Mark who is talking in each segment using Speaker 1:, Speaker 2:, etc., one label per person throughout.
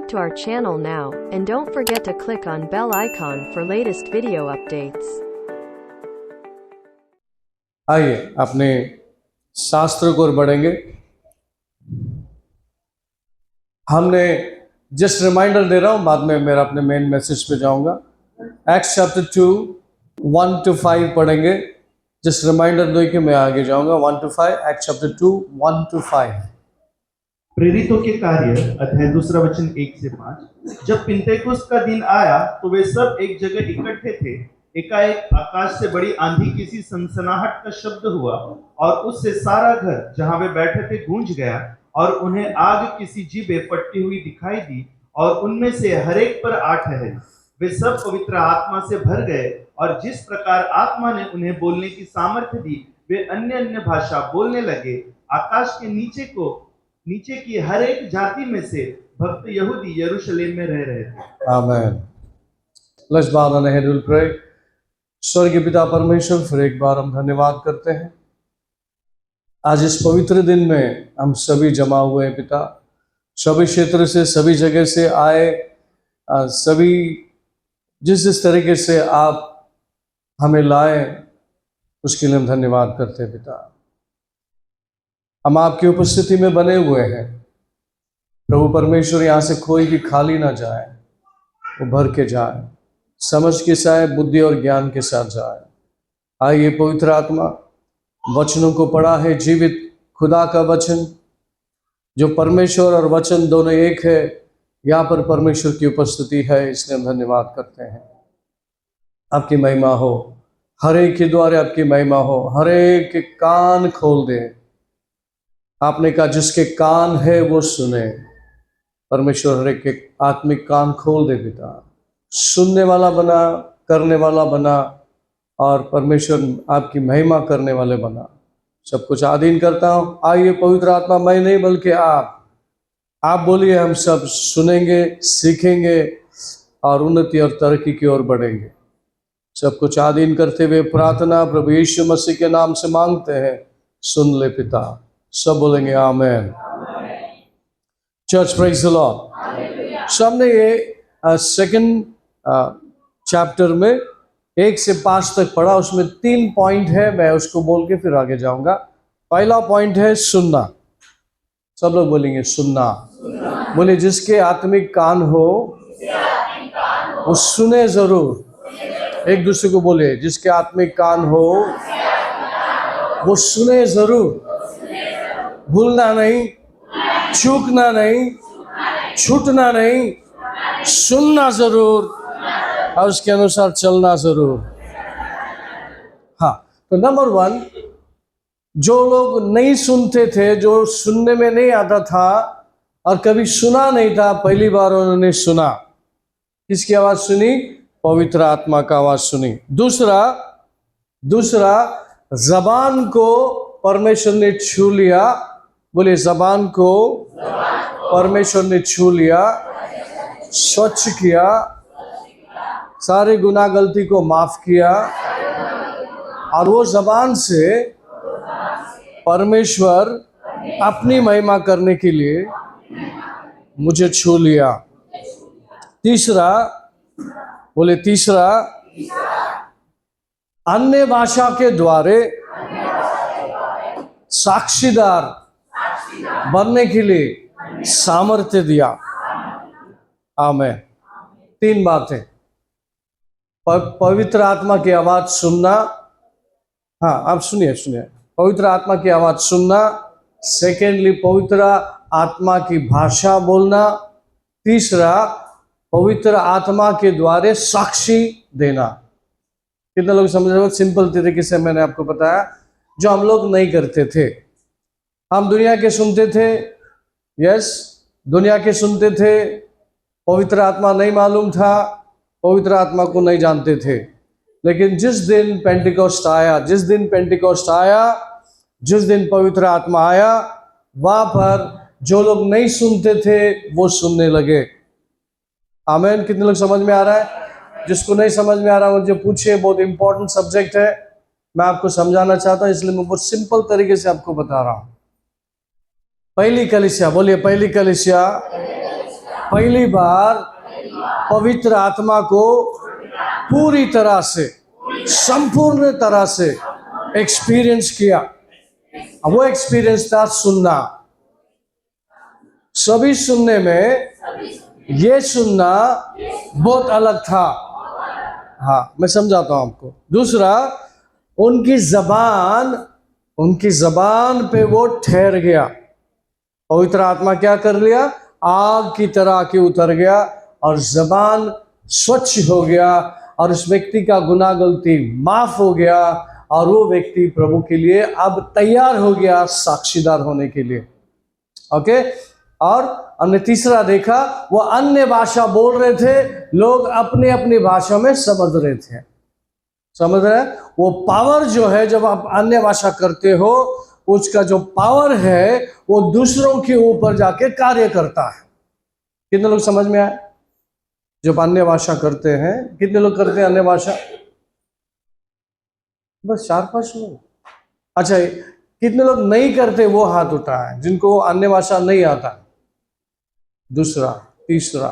Speaker 1: Subscribe to our channel now, and don't forget to click on bell icon for latest video updates.
Speaker 2: आइए अपने शास्त्र को ओर बढ़ेंगे। हमने जस्ट रिमाइंडर दे रहा हूं, बाद में मेरा अपने मेन मैसेज पे जाऊंगा। एक्ट्स चैप्टर 2 1 to 5 पढ़ेंगे। जस्ट रिमाइंडर दो कि मैं आगे जाऊंगा। 1 to 5, एक्ट्स चैप्टर 2 1 to 5।
Speaker 3: प्रेरितों के कार्य अध्याय 2 वचन 1 से 5। जब पिन्तेकुस्त का दिन आया तो वे सब एक जगह इकट्ठे थे। एकाएक आकाश से बड़ी आंधी किसी सनसनाहट का शब्द हुआ और उससे सारा घर जहां वे बैठे थे गूंज गया, और उन्हें आग किसी जीभे फटती हुई दिखाई दी और उनमें से हर एक पर आ ठहरी। वे सब पवित्र आत्मा से भर गए और जिस प्रकार आत्मा ने उन्हें बोलने की सामर्थ्य दी, वे अन्य अन्य भाषा बोलने लगे। आकाश के नीचे की हर एक जाति में से भक्त यहूदी यरूशलेम में रह रहे थे।
Speaker 2: Amen. Let's bow our head, we'll pray। स्वर्गीय पिता परमेश्वर, फिर एक बार हम धन्यवाद करते हैं आज इस पवित्र दिन में हम सभी जमा हुए हैं पिता। सभी क्षेत्र से, सभी जगह से आए, सभी जिस तरीके से आप हमें लाए उसके लिए हम धन्यवाद करते हैं पिता। हम आपकी उपस्थिति में बने हुए हैं प्रभु परमेश्वर। यहाँ से कोई भी खाली ना जाए, वो भर के जाए, समझ के साथ, बुद्धि और ज्ञान के साथ जाए। आइए पवित्र आत्मा वचनों को पढ़ा है, जीवित खुदा का वचन जो परमेश्वर और वचन दोनों एक है। यहाँ पर परमेश्वर की उपस्थिति है, इसलिए हम धन्यवाद करते हैं। आपकी महिमा हो, हर एक के द्वारा आपकी महिमा हो। हर एक के कान खोल दे। आपने कहा जिसके कान है वो सुने। परमेश्वर हर एक के आत्मिक कान खोल दे पिता। सुनने वाला बना, करने वाला बना, और परमेश्वर आपकी महिमा करने वाले बना। सब कुछ आधीन करता हूँ। आइए पवित्र आत्मा, मैं नहीं बल्कि आप बोलिए। हम सब सुनेंगे, सीखेंगे और उन्नति और तरक्की की ओर बढ़ेंगे। सब कुछ आधीन करते हुए प्रार्थना प्रभु यीशु मसीह के नाम से मांगते हैं, सुन ले पिता। सब बोलेंगे amen. Church, praise the lord. सामने ये सेकंड चैप्टर में 1 से 5 तक पढ़ा। उसमें 3 पॉइंट है, मैं उसको बोल के फिर आगे जाऊंगा। पहला पॉइंट है सुनना। सब लोग बोलेंगे सुनना। बोले जिसके आत्मिक कान हो वो सुने जरूर। एक दूसरे को बोले जिसके आत्मिक कान हो वो सुने जरूर। भूलना नहीं, चूकना नहीं, छूटना नहीं, सुनना जरूर और उसके अनुसार चलना जरूर। हाँ, तो नंबर 1, जो लोग नहीं सुनते थे, जो सुनने में नहीं आता था और कभी सुना नहीं था, पहली बार उन्होंने सुना। किसकी आवाज सुनी? पवित्र आत्मा का आवाज सुनी। दूसरा जबान को परमेश्वर ने छू लिया। बोले जबान को परमेश्वर ने छू लिया, स्वच्छ किया, सारे गुनाह गलती को माफ किया, और वो जबान से परमेश्वर अपनी महिमा करने के लिए मुझे छू लिया। तीसरा अन्य भाषा के द्वारे साक्षीदार बनने के लिए सामर्थ्य दिया। आमेन। 3 बातें। पवित्र आत्मा की आवाज सुनना। हाँ, आप सुनिए। पवित्र आत्मा की आवाज सुनना। सेकेंडली, पवित्र आत्मा की भाषा बोलना। तीसरा, पवित्र आत्मा के द्वारे साक्षी देना। कितने लोग समझ रहे हो? सिंपल तरीके से मैंने आपको बताया, जो हम लोग नहीं करते थे। हम दुनिया के सुनते थे, यस, दुनिया के सुनते थे। पवित्र आत्मा नहीं मालूम था, पवित्र आत्मा को नहीं जानते थे। लेकिन जिस दिन पेंटिकोस्ट आया, जिस दिन पवित्र आत्मा आया, वहां पर जो लोग नहीं सुनते थे वो सुनने लगे। आमेन। कितने लोग समझ में आ रहा है? जिसको नहीं समझ में आ रहा मुझे पूछिए। बहुत इंपॉर्टेंट सब्जेक्ट है, मैं आपको समझाना चाहता हूं, इसलिए मैं बहुत सिंपल तरीके से आपको बता रहा हूं। पहली कलीसिया, बोलिए पहली कलीसिया पहली बार पवित्र आत्मा को पूरी तरह से, संपूर्ण तरह से एक्सपीरियंस किया। वो एक्सपीरियंस था सुनना। सभी सुनने में ये सुनना बहुत अलग था। हाँ, मैं समझाता हूं आपको। दूसरा, उनकी जबान पे वो ठहर गया। पवित्र आत्मा क्या कर लिया? आग की तरह के उतर गया और जबान स्वच्छ हो गया और उस व्यक्ति का गुनाह गलती माफ हो गया और वो व्यक्ति प्रभु के लिए अब तैयार हो गया साक्षीदार होने के लिए। ओके। और हमने तीसरा देखा, वो अन्य भाषा बोल रहे थे, लोग अपनी अपनी भाषा में समझ रहे थे। समझ रहे हैं? वो पावर जो है, जब आप अन्य भाषा करते हो, उसका जो पावर है वो दूसरों के ऊपर जाके कार्य करता है। कितने लोग समझ में आए? जब अन्य भाषा करते हैं, कितने लोग करते हैं अन्य भाषा? बस 4-5 लोग। अच्छा, कितने लोग नहीं करते वो हाथ उठाए, जिनको अन्य भाषा नहीं आता? दूसरा, तीसरा,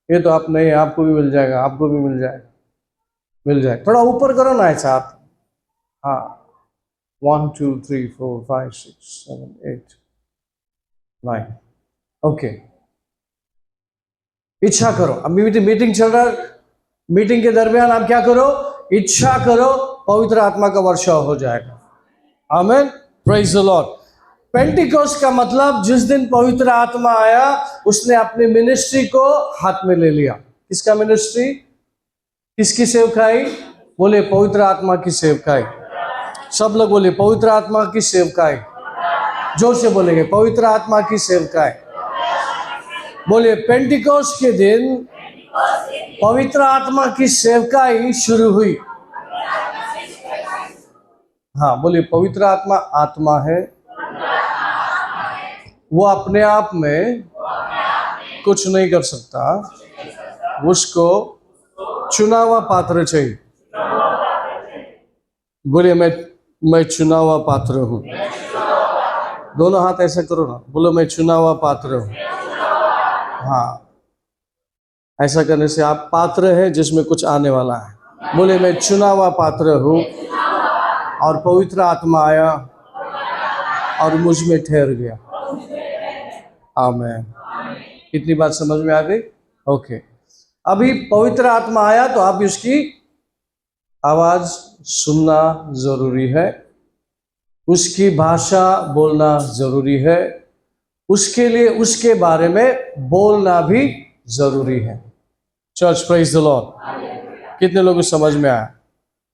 Speaker 2: ये तो आप नहीं, आपको भी मिल जाएगा, आपको भी मिल जाएगा, मिल जाए। थोड़ा ऊपर करो ना ऐसा हाथ। हाँ, 1 2 3 4 5 6 7 8 9। ओके, इच्छा करो। अभी मीटिंग चल रहा है, मीटिंग के दरमियान आप क्या करो? इच्छा करो, पवित्र आत्मा का वर्षा हो जाएगा। आमीन, प्रेज द लॉर्ड। पेंटिकोस्ट का मतलब जिस दिन पवित्र आत्मा आया, उसने अपनी मिनिस्ट्री को हाथ में ले लिया। किसका मिनिस्ट्री? किसकी सेवकाई? बोले पवित्र आत्मा की सेवकाई। सब लोग बोले पवित्र आत्मा की सेवकाई। जोर से बोलेंगे, पवित्र आत्मा की सेवकाई। बोले पेंटिकोस्ट के दिन पवित्र आत्मा की सेवकाई शुरू हुई। हाँ, बोले पवित्र आत्मा आत्मा है, वो अपने आप में कुछ नहीं कर सकता, उसको चुना हुआ पात्र चाहिए। बोले मैं चुना हुआ पात्र हूं। दोनों हाथ ऐसा करो ना, बोलो मैं चुना हुआ पात्र हूं। हाँ, ऐसा करने से आप पात्र हैं जिसमें कुछ आने वाला है। बोले मैं चुना हुआ पात्र हूं और पवित्र आत्मा आया और मुझ में ठहर गया। आमीन। कितनी बात समझ में आ गई? ओके। अभी पवित्र आत्मा आया तो आप उसकी आवाज सुनना जरूरी है, उसकी भाषा बोलना जरूरी है, उसके लिए उसके बारे में बोलना भी जरूरी है। Church, praise the lord. कितने लोगों को समझ में आया?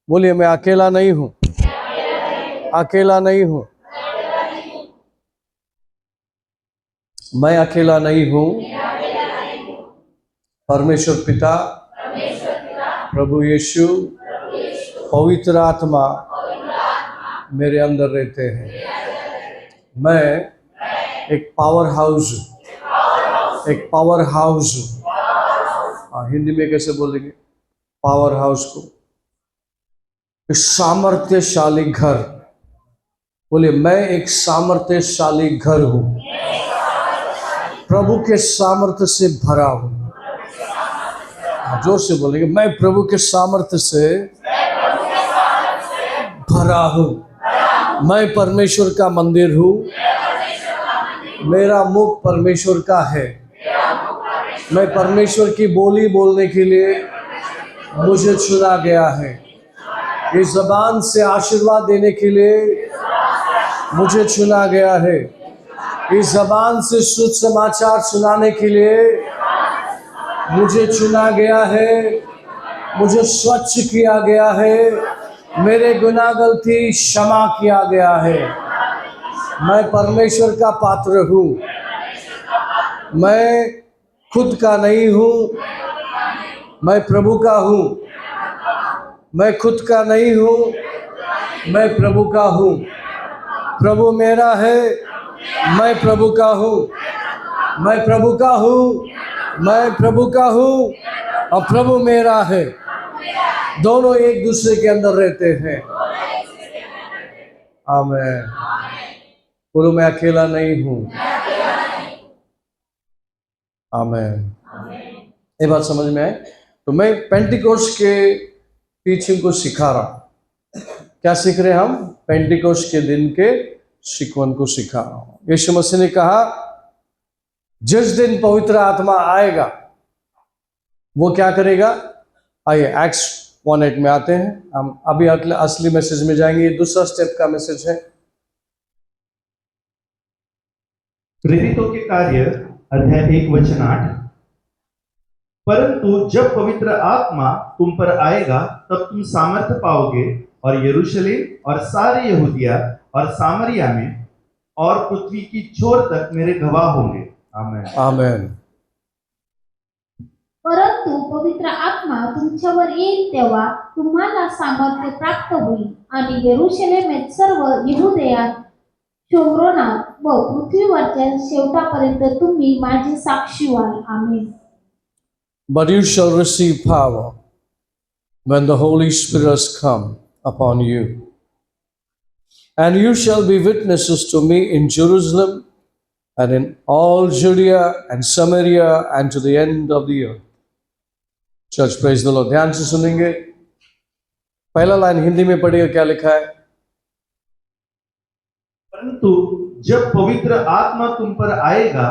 Speaker 2: बोलिए मैं अकेला नहीं हूं, अकेला नहीं हूं, मैं अकेला नहीं हूं। परमेश्वर पिता, प्रभु यीशु, पवित्र आत्मा मेरे अंदर रहते हैं। मैं एक पावर हाउस हूं, एक पावर हाउस हूं। हिंदी में कैसे बोलेंगे पावर हाउस को? एक सामर्थ्यशाली घर। बोले मैं एक सामर्थ्यशाली घर हूं, प्रभु के सामर्थ्य से भरा हूं। जोर से बोलेंगे, मैं प्रभु के सामर्थ्य से भरा हूं। मैं परमेश्वर का मंदिर हूं, मेरा मुख परमेश्वर का है। मैं परमेश्वर की बोली बोलने के लिए मुझे चुना गया है। इस ज़बान से आशीर्वाद देने के लिए मुझे चुना गया है। इस ज़बान से शुभ समाचार सुनाने के लिए मुझे चुना गया है। मुझे स्वच्छ किया गया है, मेरे गुनाह गलती क्षमा किया गया है। मैं परमेश्वर का पात्र हूँ। मैं खुद का नहीं हूँ, मैं प्रभु का हूँ। मैं खुद का नहीं हूँ, मैं प्रभु का हूँ। प्रभु मेरा है, मैं प्रभु का हूँ। मैं प्रभु का हूँ, मैं प्रभु का हूँ और प्रभु मेरा है। दोनों एक दूसरे के अंदर रहते हैं। आमीन। बोलो मैं अकेला नहीं हूँ। आमेन। ये बात समझ में आई? तो मैं पेंटिकोस्ट के टीचिंग को सिखा रहा हूं। क्या सीख रहे हैं हम? पेंटिकोस्ट के दिन के शिकवन को सिखा रहा हूं। यीशु मसीह ने कहा जिस दिन पवित्र आत्मा आएगा वो क्या करेगा? आइए एक्ट्स 1:8 में आते हैं। हम अभी असली मैसेज में जाएंगे। ये दूसरा स्टेप का मैसेज है।
Speaker 3: प्रेरितों के कार्य अध्याय 1:8। परंतु जब पवित्र आत्मा तुम पर आएगा तब तुम सामर्थ्य पाओगे और यरूशलेम और सारे यहूदिया और सामरिया में और पृथ्वी की छोर तक मेरे गवाह होंगे। आमेन।
Speaker 2: आमेन।
Speaker 4: परंतु पवित्र आत्मा तुमच्यावर येईल तेव्हा तुम्हाला सामर्थ्य प्राप्त होईल आणि यरूशलेमेत सर्व यहूदयात शोम्रोनात व पृथ्वीवरच्या शेवटापर्यंत तुम्ही माझे साक्षी व्हाल। आमेन।
Speaker 2: But you shall receive power when the Holy Spirit has come upon you. And you shall be witnesses to me in Jerusalem and in all Judea and Samaria and to the end of the earth. Church, praise the Lord. ध्यान से सुनेंगे। पहला line Hindi में पढ़िएगा, क्या लिखा है?
Speaker 3: परंतु जब पवित्र आत्मा तुम पर आएगा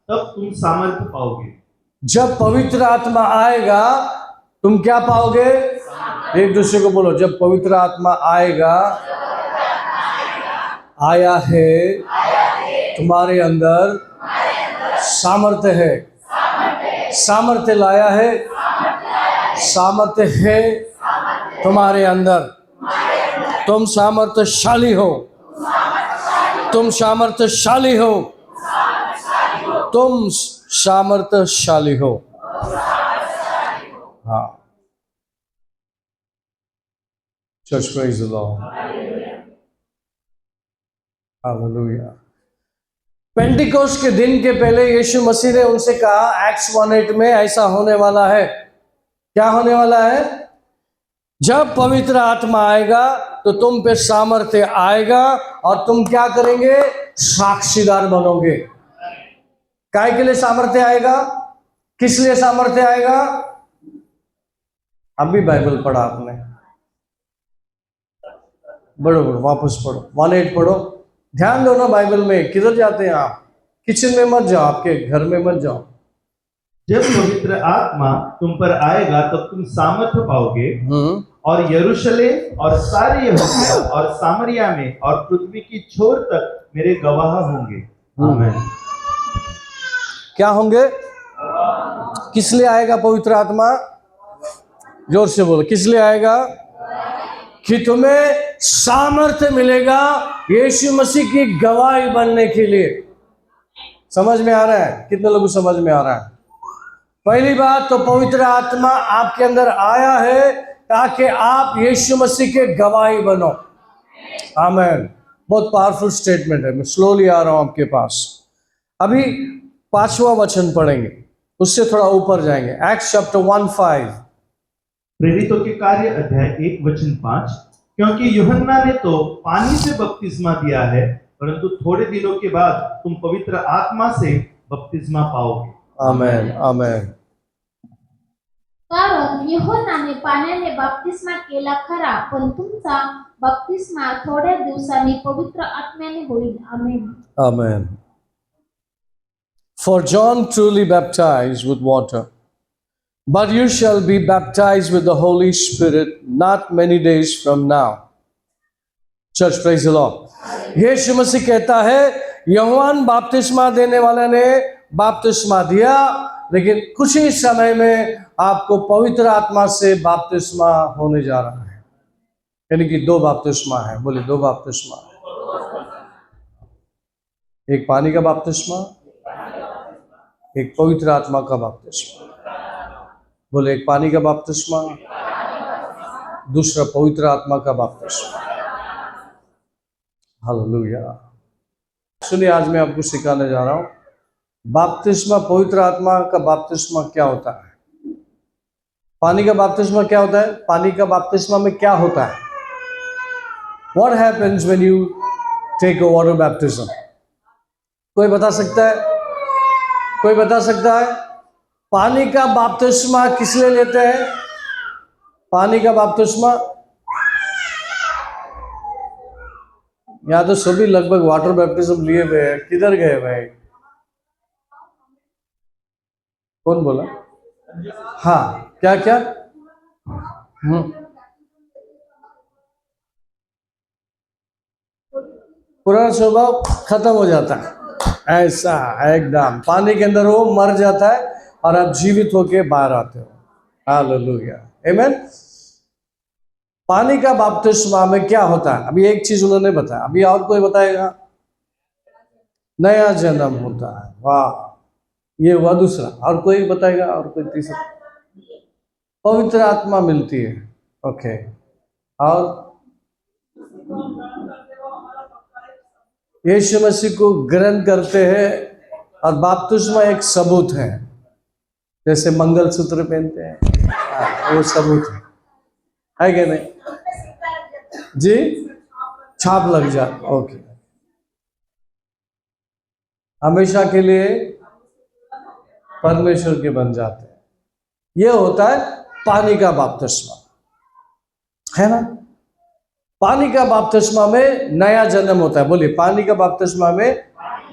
Speaker 3: तब तुम सामर्थ्य पाओगे।
Speaker 2: जब पवित्र आत्मा आएगा तुम क्या पाओगे? एक दूसरे को बोलो, जब पवित्र आत्मा आएगा, आया है तुम्हारे अंदर सामर्थ्य है। सामर्थ्य लाया है, सामर्थ्य है तुम्हारे अंदर। तुम सामर्थ्यशाली हो, तुम सामर्थ्यशाली हो, तुम सामर्थ्यशाली हो। हाँ, church praise the lord. Hallelujah. Pentecost के दिन के पहले यीशु मसीह ने उनसे कहा एक्ट्स 1:8 में, ऐसा होने वाला है। क्या होने वाला है? जब पवित्र आत्मा आएगा तो तुम पे सामर्थ्य आएगा और तुम क्या करेंगे? साक्षीदार बनोगे। काय के लिए सामर्थ्य आएगा? किस लिए सामर्थ्य आएगा? अभी बाइबल पढ़ा आपने, पढ़ो वापस पढ़ो, 1:8 पढ़ो। ध्यान दो ना बाइबल में। किधर जाते हैं आप? किचन में मत जाओ, आपके घर में मत जाओ।
Speaker 3: जब पवित्र आत्मा तुम पर आएगा तब तुम सामर्थ्य पाओगे और यरूशलेम और सारे यहूदिया और सामरिया में और पृथ्वी की छोर तक मेरे गवाह होंगे। आमीन।
Speaker 2: क्या होंगे? किस लिए आएगा पवित्र आत्मा? जोर से बोलो, किस लिए आएगा? कि तुम्हें सामर्थ्य मिलेगा यीशु मसीह की गवाही बनने के लिए। समझ में आ रहा है? कितने लोगों को समझ में आ रहा है? पहली बात तो पवित्र आत्मा आपके अंदर आया है ताकि आप यीशु मसीह के गवाही बनो। आमीन। बहुत पावरफुल स्टेटमेंट है। मैं स्लोली आ रहा हूं आपके पास। अभी 5वां वचन पढ़ेंगे, उससे थोड़ा ऊपर जाएंगे। Acts chapter 1:5।
Speaker 3: प्रेरितों के कार्य अध्याय 1:5। क्योंकि यूहन्ना ने तो पानी से बपतिस्मा दिया है, परंतु थोड़े दिनों के बाद तुम पवित्र आत्मा से बपतिस्मा पाओगे। आमीन।
Speaker 2: आमीन।
Speaker 4: कारण यूहन्नाने पाण्याने बपतिस्मा केला खरा, पण तुमचा बपतिस्मा थोड्या दिवसांनी पवित्र आत्म्याने होईल। आमेन।
Speaker 2: Amen. For John truly baptized with water, but you shall be baptized with the Holy Spirit not many days from now. Church, praise the Lord. यीशु मसीह कहता है यूहन्ना बपतिस्मा देने वाले ने बपतिस्मा दिया, लेकिन कुछ ही समय में आपको पवित्र आत्मा से बपतिस्मा होने जा रहा है। यानी कि 2 बपतिस्मा है। बोले 2 बपतिस्मा। एक पानी का बपतिस्मा, एक पवित्र आत्मा का बपतिस्मा। बोले एक पानी का बपतिस्मा, दूसरा पवित्र आत्मा का बपतिस्मा। हालेलुया। सुनिए, आज मैं आपको सिखाने जा रहा हूं बपतिस्मा, पवित्र आत्मा का बपतिस्मा क्या होता है। पानी का बपतिस्मा क्या होता है? पानी का बपतिस्मा में क्या होता है? What happens when you take a water baptism? कोई बता सकता है? कोई बता सकता है? पानी का बपतिस्मा किस लिए लेते हैं? पानी का बपतिस्मा, यहाँ तो सभी लगभग वाटर बैप्टिज्म लिए हुए हैं, किधर गए भाई? कौन बोला? हाँ, क्या क्या? पुराना स्वभाव खत्म हो जाता है, ऐसा एकदम पानी के अंदर वो मर जाता है और आप जीवित होके बाहर आते हो। हालेलुया, आमीन। पानी का बपतिस्मा में क्या होता है? अभी एक चीज उन्होंने बताया, अभी और कोई बताएगा? नया जन्म होता है। वाह, ये हुआ दूसरा। और कोई बताएगा? और कोई तीसरा? पवित्र आत्मा मिलती है। ओके, और यीशु मसीह को ग्रहण करते हैं और बपतिस्मा एक सबूत है, जैसे मंगलसूत्र पहनते हैं, वो सबूत है कि नहीं जी? छाप लग जाए, ओके, हमेशा के लिए परमेश्वर के बन जाते हैं। ये होता है पानी का बपतिस्मा, है ना? पानी का बपतिस्मा में नया जन्म होता है। बोलिए, पानी का बपतिस्मा में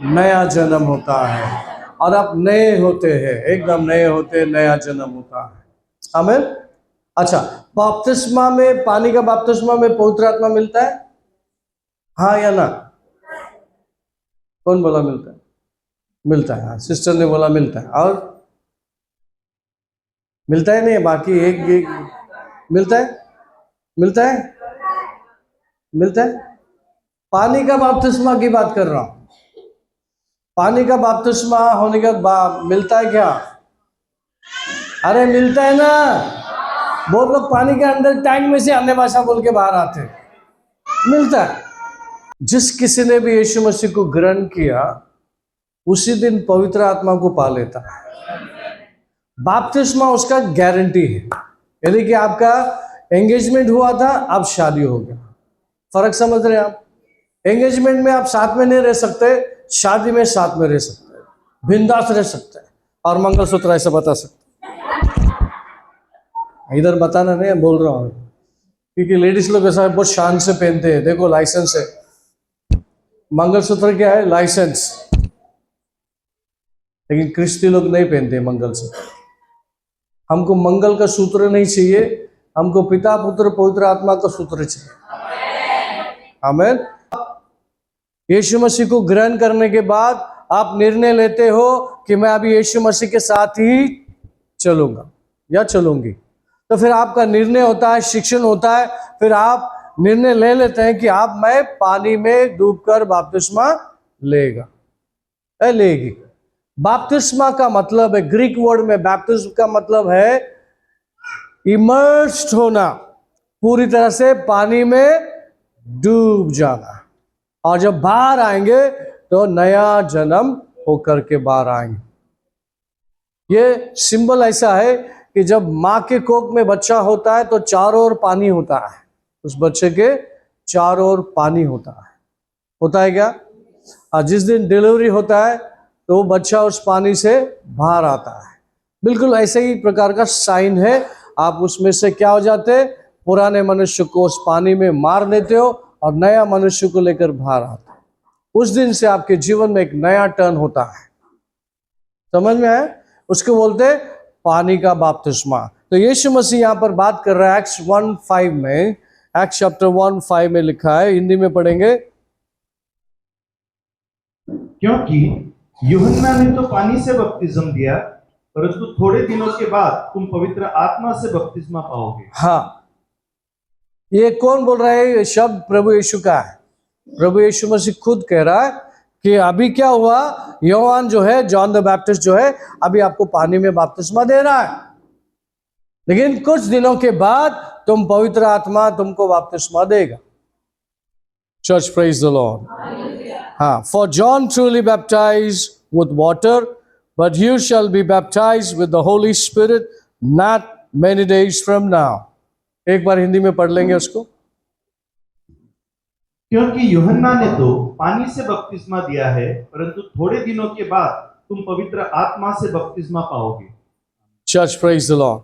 Speaker 2: नया जन्म होता है और आप नए होते हैं, एकदम नए होते हैं, नया जन्म होता है। आमीन। अच्छा, बपतिस्मा में, पानी का बपतिस्मा में पवित्र आत्मा मिलता है, हाँ या ना? कौन बोला मिलता है? मिलता है, हाँ, सिस्टर ने बोला मिलता है। और मिलता है नहीं, बाकी एक मिलता है, मिलता है, मिलता है। पानी का बपतिस्मा की बात कर रहा हूं। पानी का बपतिस्मा होने के बाद मिलता है क्या? अरे मिलता है ना। बहुत लोग पानी के अंदर टैंक में से अन्य भाषा बोल के बाहर आते हैं, मिलता है। जिस किसी ने भी यीशु मसीह को ग्रहण किया उसी दिन पवित्र आत्मा को पा लेता है। बपतिस्मा उसका गारंटी है। यदि कि आपका एंगेजमेंट हुआ था, अब शादी हो गया, फर्क समझ रहे हैं आप? एंगेजमेंट में आप साथ में नहीं रह सकते, शादी में साथ में रह सकते हैं, बिंदास रह सकते हैं, और मंगलसूत्र ऐसा बता सकते। इधर बताना नहीं, बोल रहा हूँ, क्योंकि लेडीज लोग ऐसा बहुत शान से पहनते हैं। देखो, लाइसेंस है, मंगलसूत्र क्या है? लाइसेंस। लेकिन क्रिश्चियन लोग नहीं पहनते मंगलसूत्र। हमको मंगल का सूत्र नहीं चाहिए, हमको पिता पुत्र पवित्र आत्मा का सूत्र चाहिए। आमीन। यीशु मसीह को ग्रहण करने के बाद आप निर्णय लेते हो कि मैं अभी यीशु मसीह के साथ ही चलूंगा या चलूंगी, तो फिर आपका निर्णय होता है, शिक्षण होता है, फिर आप निर्णय ले लेते हैं कि आप, मैं पानी में डूबकर बपतिस्मा लेगी। बपतिस्मा का मतलब है, ग्रीक वर्ड में बैप्टिज्म का मतलब है इमर्स्ड होना, पूरी तरह से पानी में डूब जाना, और जब बाहर आएंगे तो नया जन्म होकर के बाहर आएंगे। ये सिंबल ऐसा है कि जब माँ के कोख में बच्चा होता है तो चारों ओर पानी होता है, उस बच्चे के चारों ओर पानी होता है क्या? और जिस दिन डिलीवरी होता है तो वो बच्चा उस पानी से बाहर आता है। बिल्कुल ऐसे ही प्रकार का साइन है। आप उसमें से क्या हो जाते? पुराने मनुष्य को उस पानी में मार देते हो और नया मनुष्य को लेकर बाहर आते हो। उस दिन से आपके जीवन में एक नया टर्न होता है। समझ में है? उसको बोलते पानी का बपतिस्मा। तो यीशु मसीह यहाँ पर बात कर रहा है एक्ट्स 1:5 में, एक्ट्स चैप्टर 1:5 में लिखा है, हिंदी में पढ़ेंगे।
Speaker 3: क्योंकि यूहन्ना ने तो पानी से बपतिस्म दिया, परंतु थोड़े दिनों के बाद तुम पवित्र आत्मा से बपतिस्मा पाओगे।
Speaker 2: हाँ, ये कौन बोल रहा है? ये शब्द प्रभु यीशु का है। प्रभु यीशु मसीह खुद कह रहा है कि अभी क्या हुआ, योहान जो है, जॉन द बैप्टिस्ट जो है, अभी आपको पानी में बपतिस्मा दे रहा है, लेकिन कुछ दिनों के बाद तुम पवित्र आत्मा तुमको बपतिस्मा देगा। Church, praise the lord. हाँ, for John truly baptised with water, but you shall be baptised with the holy spirit not many days from now. एक बार हिंदी में पढ़ लेंगे उसको।
Speaker 3: क्योंकि यूहन्ना ने तो पानी से बपतिस्मा दिया है, परंतु थोड़े दिनों के बाद तुम पवित्र आत्मा से बपतिस्मा पाओगे।
Speaker 2: Church praise the Lord.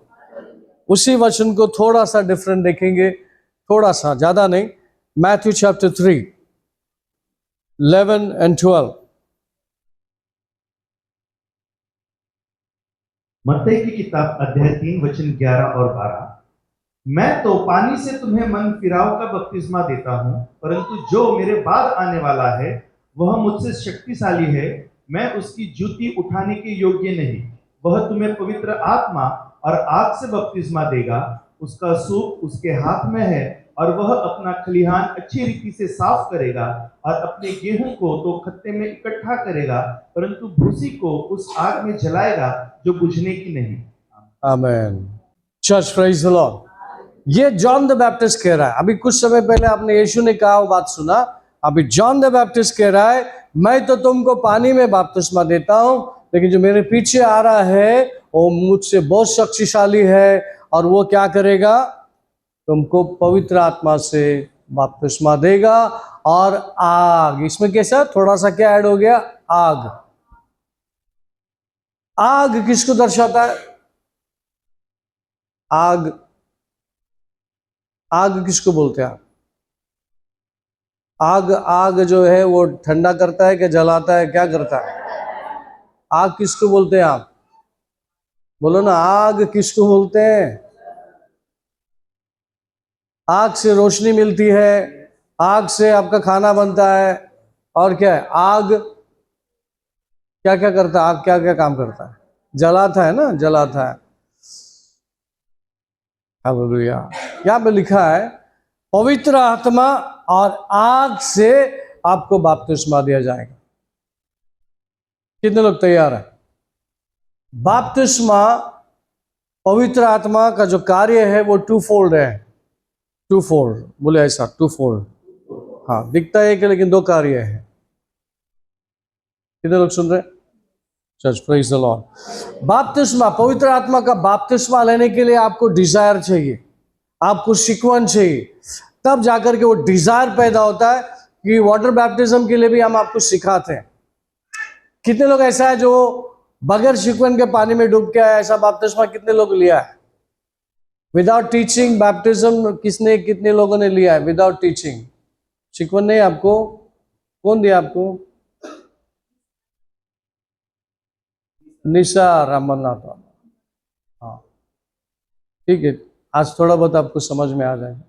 Speaker 2: उसी वचन को थोड़ा सा डिफरेंट देखेंगे, थोड़ा सा, ज्यादा नहीं। Matthew chapter 3 11 and 12।
Speaker 3: मत्ती की किताब अध्याय 3 वचन 11 और 12। मैं तो पानी से तुम्हें मन फिराव का बपतिस्मा देता हूं, परंतु जो मेरे बाद आने वाला है वह मुझसे शक्तिशाली है, मैं उसकी जूती उठाने के योग्य नहीं। वह तुम्हें पवित्र आत्मा और आग से बपतिस्मा देगा। उसका सूप उसके हाथ में है और वह अपना खलिहान अच्छी रीति से साफ करेगा और अपने गेहूं को तो खत्ते में इकट्ठा करेगा, परंतु भूसी को उस आग में जलाएगा जो बुझने की नहीं।
Speaker 2: Amen. Church praise the lord. ये जॉन द बैप्टिस्ट कह रहा है। अभी कुछ समय पहले आपने यीशु ने कहा वो बात सुना। अभी जॉन द बैप्टिस्ट कह रहा है, मैं तो तुमको पानी में बपतिस्मा देता हूं, लेकिन जो मेरे पीछे आ रहा है वो मुझसे बहुत शक्तिशाली है, और वो क्या करेगा? तुमको पवित्र आत्मा से बपतिस्मा देगा और आग। इसमें कैसा थोड़ा सा क्या ऐड हो गया? आग। आग किसको दर्शाता है? आग, आग किसको बोलते हैं? आग, आग जो है वो ठंडा करता है क्या जलाता है? क्या करता है? आग किसको बोलते हैं आप? बोलो ना, आग किसको बोलते हैं? आग से रोशनी मिलती है, आग से आपका खाना बनता है, और क्या है? आग क्या क्या करता है? आग क्या क्या काम करता है? जलाता है ना, जलाता है। हालेलुया। यहाँ पे लिखा है पवित्र आत्मा और आग से आपको बपतिस्मा दिया जाएगा। कितने लोग तैयार हैं? बपतिस्मा, पवित्र आत्मा का जो कार्य है वो टू फोल्ड है। टू फोल्ड बोले ऐसा, टू फोल्ड। हाँ, दिखता है कि लेकिन दो कार्य है। कितने लोग सुन रहे हैं? Church praise the Lord. बपतिस्मा, पवित्र आत्मा का बपतिस्मा लेने के लिए आपको डिजायर चाहिए, आपको सिकवन चाहिए, तब जाकर के वो डिजायर पैदा होता है कि वाटर बैप्टिज्म के लिए भी हम आपको सिखाते हैं। कितने लोग ऐसा है जो बगैर सिकवन के पानी में डूब के आया? ऐसा बपतिस्मा कितने लोग लिया है? विदाउट टीचिंग बैप्टिज्म किसने, कितने लोगों ने लिया है विदाउट टीचिंग? सिकवन नहीं आपको? कौन दिया आपको? निशा रामनाथ। हाँ ठीक है, आज थोड़ा बहुत आपको समझ में आ जाएगा,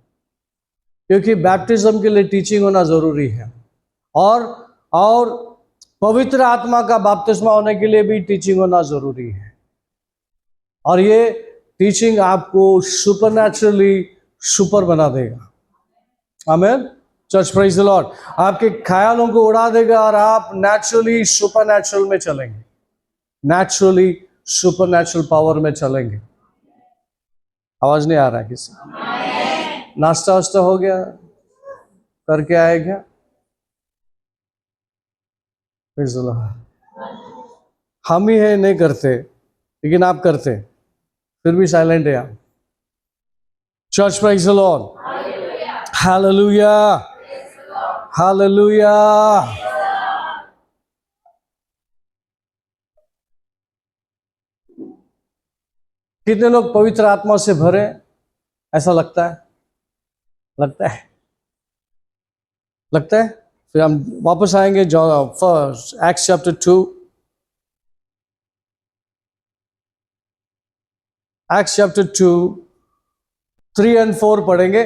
Speaker 2: क्योंकि बैप्टिज्म के लिए टीचिंग होना जरूरी है, और पवित्र आत्मा का बपतिस्मा होने के लिए भी टीचिंग होना जरूरी है। और ये टीचिंग आपको सुपरनैचुरली सुपर बना देगा। आमीन। Church praise the Lord. आपके ख्यालों को उड़ा देगा और आप नेचुरली सुपरनैचुरल में चलेंगे, नेचुरली सुपरनैचुरल पावर में चलेंगे। आवाज नहीं आ रहा है किसी? नाश्ता वास्ता हो गया? करके आए क्या? Praise the Lord. हम ही है नहीं करते, लेकिन आप करते, फिर भी साइलेंट है आप। Church praise the lord. Hallelujah, hallelujah. कितने लोग पवित्र आत्मा से भरे? ऐसा लगता है? लगता है? लगता है? फिर हम वापस आएंगे first acts chapter 2। Acts chapter 2 3 और 4 पढ़ेंगे।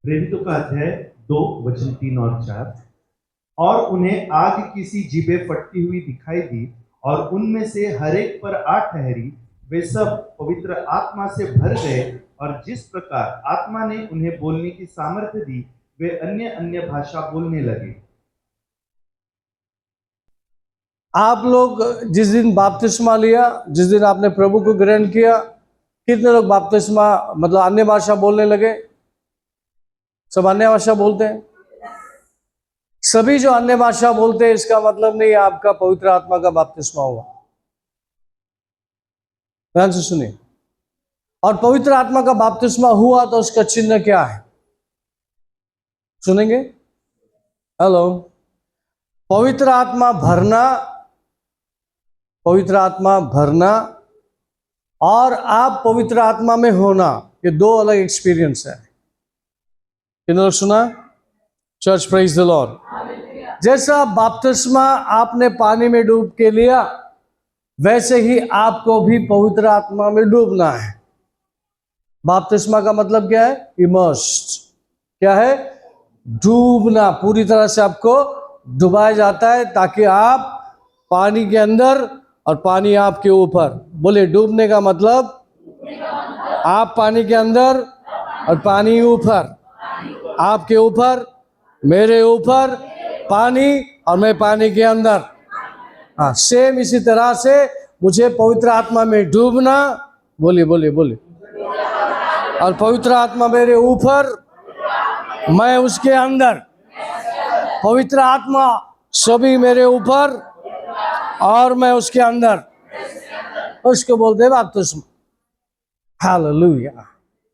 Speaker 3: प्रेरितों का अध्याय 2 वचन 3 और 4। और उन्हें आग की सी जीभें फटती हुई दिखाई दी, और उनमें से हर एक पर आ ठहरी। वे सब पवित्र आत्मा से भर गए, और जिस प्रकार आत्मा ने उन्हें बोलने की सामर्थ्य दी, वे अन्य अन्य भाषा बोलने लगे।
Speaker 2: आप लोग जिस दिन बपतिस्मा लिया, जिस दिन आपने प्रभु को ग्रहण किया, कितने लोग बपतिस्मा मतलब अन्य भाषा बोलने लगे? सब अन्य भाषा बोलते हैं? सभी जो अन्य भाषा बोलते हैं, इसका मतलब नहीं आपका पवित्र आत्मा का बपतिस्मा हुआ। ध्यान से सुनिए। और पवित्र आत्मा का बपतिस्मा हुआ तो उसका चिन्ह क्या है? सुनेंगे? हेलो। पवित्र आत्मा भरना, पवित्र आत्मा भरना और आप पवित्र आत्मा में होना, ये दो अलग एक्सपीरियंस है। इन्होंने सुना? Church praise the Lord. जैसा बपतिस्मा आपने पानी में डूब के लिया, वैसे ही आपको भी पवित्र आत्मा में डूबना है। बपतिस्मा का मतलब क्या है? इमर्स्ड। क्या है? डूबना। पूरी तरह से आपको डुबाया जाता है ताकि आप पानी के अंदर और पानी आपके ऊपर। बोले डूबने का मतलब आप पानी के अंदर और पानी ऊपर, आपके ऊपर, मेरे ऊपर पानी और मैं पानी के अंदर। हाँ, सेम इसी तरह से मुझे पवित्र आत्मा में डूबना, बोलिए बोलिए बोलिए, और पवित्र आत्मा मेरे ऊपर, मैं उसके अंदर। पवित्र आत्मा सभी मेरे ऊपर और मैं उसके अंदर, उसको बोलते हैं बपतिस्मा। हालेलुया।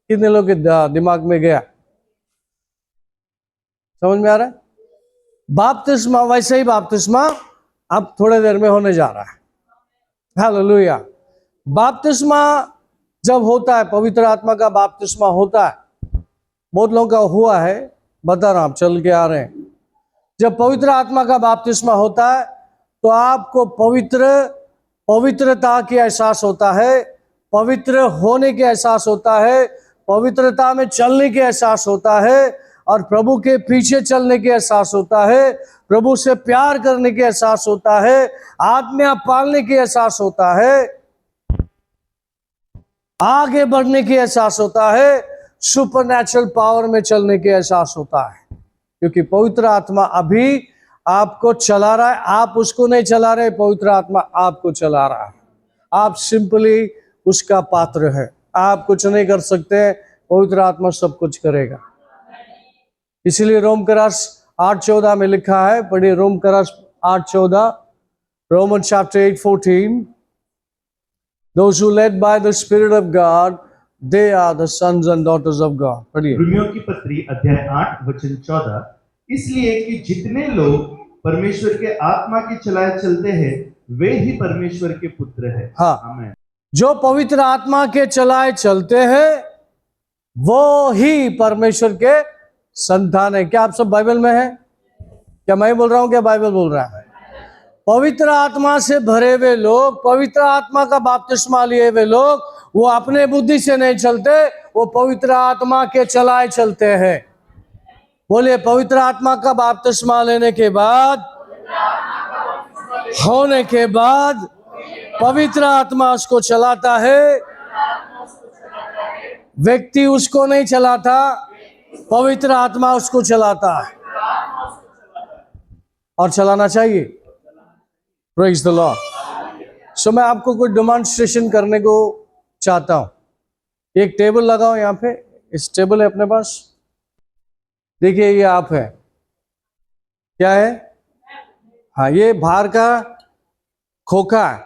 Speaker 2: कितने लोग के दिमाग में गया? समझ में आ रहा है? बपतिस्मा वैसे ही बपतिस्मा अब थोड़े देर में होने जा रहा है। हालेलुया। बपतिस्मा जब होता है, पवित्र आत्मा का बपतिस्मा होता है, बहुत लोगों का हुआ है, बता रहा हूं, चल के आ रहे हैं। जब पवित्र आत्मा का बपतिस्मा होता है तो आपको पवित्रता की एहसास होता है, पवित्र होने के एहसास होता है, पवित्रता में चलने के एहसास होता है, और प्रभु के पीछे चलने के एहसास होता है, प्रभु से प्यार करने के एहसास होता है, आज्ञा पालने के एहसास होता है, आगे बढ़ने के एहसास होता है, सुपरनैचुरल पावर में चलने के एहसास होता है। क्योंकि पवित्र आत्मा अभी आपको चला रहा है, आप उसको नहीं चला रहे, पवित्र आत्मा आपको चला रहा है। आप सिंपली उसका पात्र है, आप कुछ नहीं कर सकते, पवित्र आत्मा सब कुछ करेगा। इसलिए रोम करास 8:14 में लिखा है, पढ़िए रोम करास 8:14, Roman chapter 8:14, those who led by the Spirit of God, they are the sons and daughters of God। पढ़िए।
Speaker 3: रोमियो की पत्री अध्याय 8 वचन 14, इसलिए कि जितने लोग परमेश्वर के आत्मा के चलाए चलते हैं वे ही परमेश्वर के पुत्र हैं।
Speaker 2: हाँ,
Speaker 3: आमीन।
Speaker 2: जो पवित्र आत्मा के चलाए चलते हैं वो ही परमेश्वर के संतान है। क्या आप सब बाइबल में है? क्या मैं बोल रहा हूं, क्या बाइबल बोल रहा है? पवित्र आत्मा से भरे हुए लोग, पवित्र आत्मा का बपतिस्मा लिए हुए लोग, वो अपने बुद्धि से नहीं चलते, वो पवित्र आत्मा के चलाए चलते हैं। बोलिए, पवित्र आत्मा का बपतिस्मा लेने के बाद, होने के बाद पवित्र आत्मा उसको चलाता है। व्यक्ति उसको नहीं चलाता, पवित्र आत्मा उसको चलाता है, और चलाना चाहिए। Praise the Lord. सो मैं आपको कोई डेमोन्स्ट्रेशन करने को चाहता हूं। एक टेबल लगाओ यहाँ पे, इस टेबल है अपने पास, देखिए ये आप है, क्या है? हाँ, ये बाहर का खोखा है,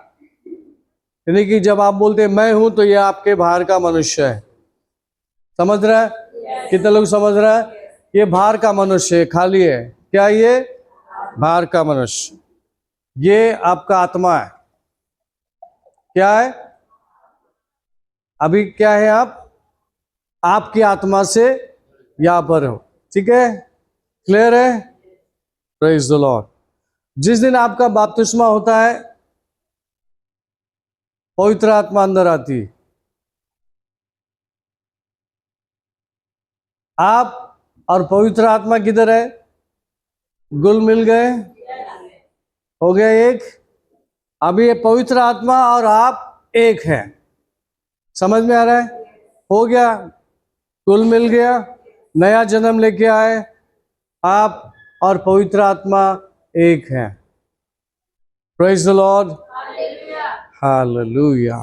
Speaker 2: यानी कि जब आप बोलते हैं मैं हूं तो ये आपके बाहर का मनुष्य है। समझ रहा है? कितने लोग समझ रहा है? ये बाहर का मनुष्य है, खाली है। क्या ये? बाहर का मनुष्य। ये आपका आत्मा है। क्या है? अभी क्या है आप? आपकी आत्मा से यहां पर हो, ठीक है? क्लियर है? Praise the Lord. जिस दिन आपका बपतिस्मा होता है, पवित्र आत्मा अंदर आती है। आप और पवित्र आत्मा किधर है? गुल मिल गए, हो गया एक। अभी ये पवित्र आत्मा और आप एक है। समझ में आ रहा है? हो गया, गुल मिल गया, नया जन्म लेके आए, आप और पवित्र आत्मा एक है। Praise the lord, hallelujah.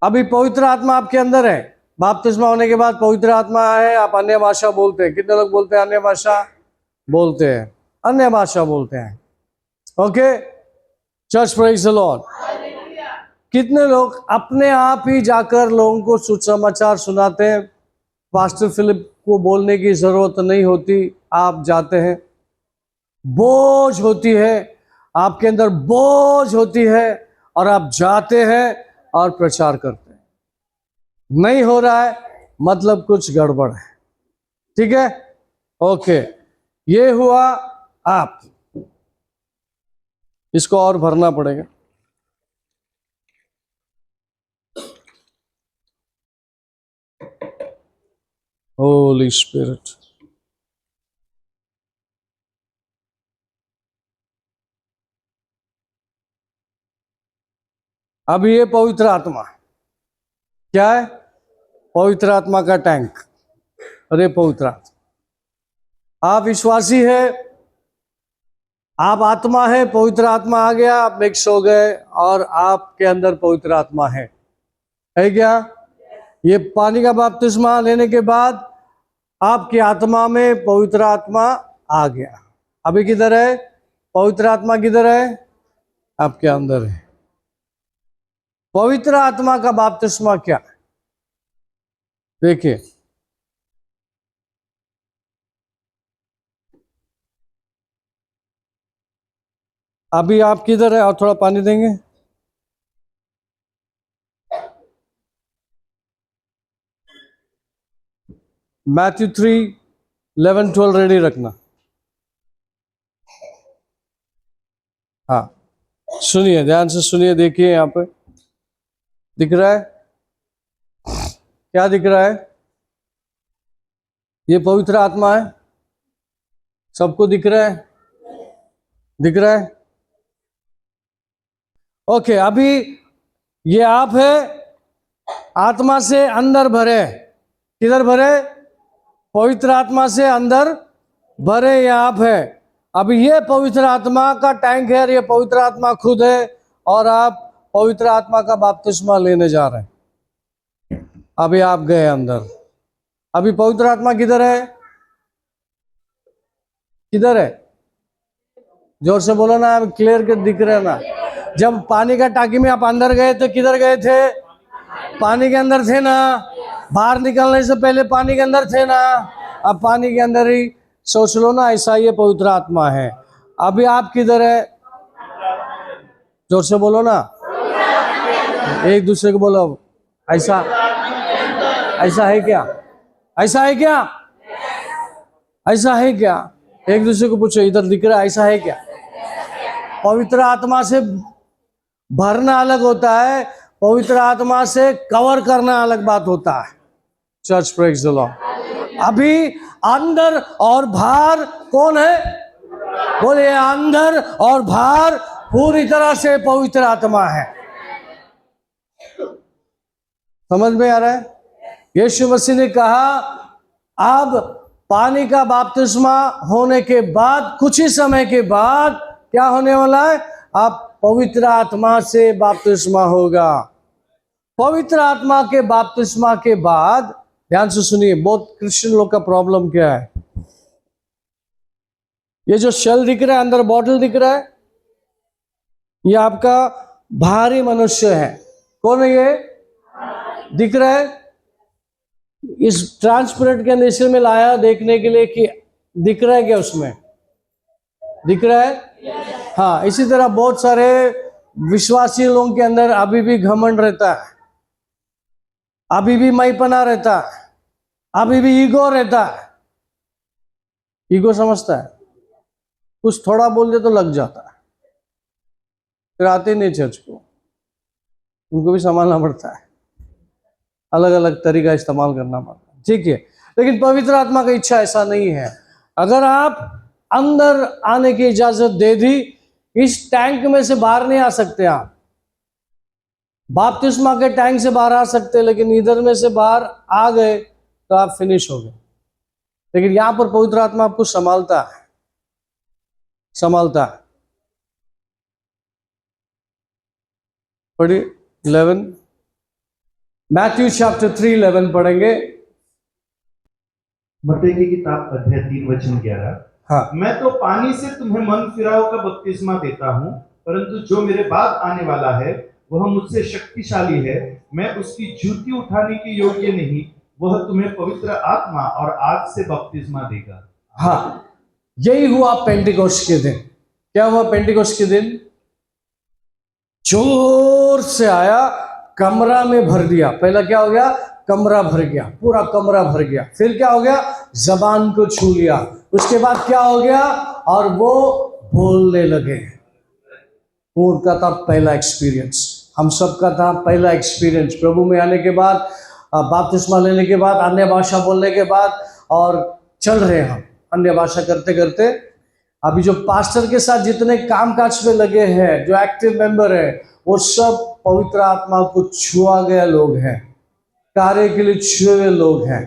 Speaker 2: अभी पवित्र आत्मा आपके अंदर है। बपतिस्मा होने के बाद पवित्र आत्मा है, आप अन्य भाषा बोलते हैं। कितने लोग बोलते हैं अन्य भाषा? बोलते हैं, अन्य भाषा बोलते हैं। Okay, church praise the lord. कितने लोग अपने आप ही जाकर लोगों को सुसमाचार सुनाते हैं? पास्टर फिलिप को बोलने की जरूरत नहीं होती, आप जाते हैं। बोझ होती है आपके अंदर, बोझ होती है और आप जाते हैं और प्रचार करते हैं। नहीं हो रहा है मतलब कुछ गड़बड़ है। ठीक है, ओके, ये हुआ आप। इसको और भरना पड़ेगा। होली स्पिरिट, अब ये पवित्र आत्मा क्या है? पवित्र आत्मा का टैंक। अरे पवित्र आत्मा, आप विश्वासी है, आप आत्मा है, पवित्र आत्मा आ गया, आप मिक्स हो गए और आपके अंदर पवित्र आत्मा है क्या? ये पानी का बपतिस्मा लेने के बाद आपकी आत्मा में पवित्र आत्मा आ गया। अभी किधर है पवित्र आत्मा? किधर है? आपके अंदर है। पवित्र आत्मा का बपतिस्मा क्या है? देखिए, अभी आप किधर है? और थोड़ा पानी देंगे। मैथ्यू 3:11-12 रेडी रखना। हाँ, सुनिए, ध्यान से सुनिए, देखिए यहाँ पे दिख रहा है, क्या दिख रहा है? ये पवित्र आत्मा है, सबको दिख रहा है? दिख रहा है? ओके, अभी ये आप है, आत्मा से अंदर भरे। किधर भरे? पवित्र आत्मा से अंदर भरे, ये आप है। अभी ये पवित्र आत्मा का टैंक है, ये पवित्र आत्मा खुद है और आप पवित्र आत्मा का बपतिस्मा लेने जा रहे हैं। अभी आप गए अंदर। अभी पवित्र आत्मा किधर है? किधर है? जोर से बोलो ना, अब क्लियर कर दिख रहा है ना। जब पानी का टाकी में आप अंदर गए थे, किधर गए थे? पानी के अंदर थे ना। बाहर निकलने से पहले पानी के अंदर थे ना। अब पानी के अंदर ही सोच लो ना, ऐसा ये पवित्र आत्मा है। अभी आप किधर है? जोर से बोलो ना, एक दूसरे को बोलो, ऐसा ऐसा है क्या? ऐसा है क्या? ऐसा है क्या? एक दूसरे को पूछो, इधर दिख रहा है, ऐसा है क्या? पवित्र आत्मा से भरना अलग होता है, पवित्र आत्मा से कवर करना अलग बात होता है। Church praise the Lord. अभी अंदर और बाहर कौन है? बोले, अंदर और बाहर पूरी तरह से पवित्र आत्मा है। समझ में आ रहा है? यीशु मसीह ने कहा, अब पानी का बपतिस्मा होने के बाद कुछ ही समय के बाद क्या होने वाला है? आप पवित्र आत्मा से बपतिस्मा होगा। पवित्र आत्मा के बपतिस्मा के बाद, ध्यान से सुनिए, बहुत क्रिश्चियन लोग का प्रॉब्लम क्या है? ये जो शेल दिख रहा है, अंदर बॉटल दिख रहा है, ये आपका बाहरी मनुष्य है। कौन है ये? दिख रहा है? इस ट्रांसपेरेंट के नेचर में लाया देखने के लिए कि दिख रहा है क्या उसमें? दिख रहा है? हाँ, इसी तरह बहुत सारे विश्वासी लोगों के अंदर अभी भी घमंड रहता है, अभी भी मैपना रहता है, अभी भी ईगो रहता है। ईगो समझता है, कुछ थोड़ा बोल दे तो लग जाता है, फिर आते नहीं चर्च को। उनको भी संभालना पड़ता है, अलग अलग तरीका इस्तेमाल करना पड़ता है। ठीक है, लेकिन पवित्र आत्मा की इच्छा ऐसा नहीं है। अगर आप अंदर आने की इजाजत दे दी, इस टैंक में से बाहर नहीं आ सकते। आप बपतिस्मा के टैंक से बाहर आ सकते, लेकिन इधर में से बाहर आ गए तो आप फिनिश हो गए। लेकिन यहां पर पवित्र आत्मा आपको संभालता है, संभालता है। पढ़िए 11, मैथ्यू चैप्टर 3:11 पढ़ेंगे।
Speaker 3: मत्ती की किताब अध्याय 3:11।
Speaker 2: हाँ,
Speaker 3: मैं तो पानी से तुम्हें मन फिराव का बपतिस्मा देता हूँ, परंतु जो मेरे बाद आने वाला है वह मुझसे शक्तिशाली है, मैं उसकी जूती उठाने के योग्य नहीं। वह तुम्हें पवित्र आत्मा और आग से बपतिस्मा देगा।
Speaker 2: हाँ, यही हुआ पेंटिकोस्ट के दिन। क्या हुआ पेंटिकोस्ट के दिन? जोर से आया कमरा में भर दिया। पहला क्या हो गया? कमरा भर गया, पूरा कमरा भर गया। फिर क्या हो गया? जबान को छू लिया। उसके बाद क्या हो गया? और वो बोलने लगे। वो उनका था पहला एक्सपीरियंस, हम सबका था पहला एक्सपीरियंस। प्रभु में आने के बाद, बपतिस्मा लेने के बाद, अन्य भाषा बोलने के बाद, और चल रहे हैं हम अन्य भाषा करते करते। अभी जो पास्टर के साथ जितने कामकाज में लगे हैं, जो एक्टिव मेंबर है, वो सब पवित्र आत्मा को छुआ गया लोग हैं, कार्य के लिए छुए हुए लोग हैं।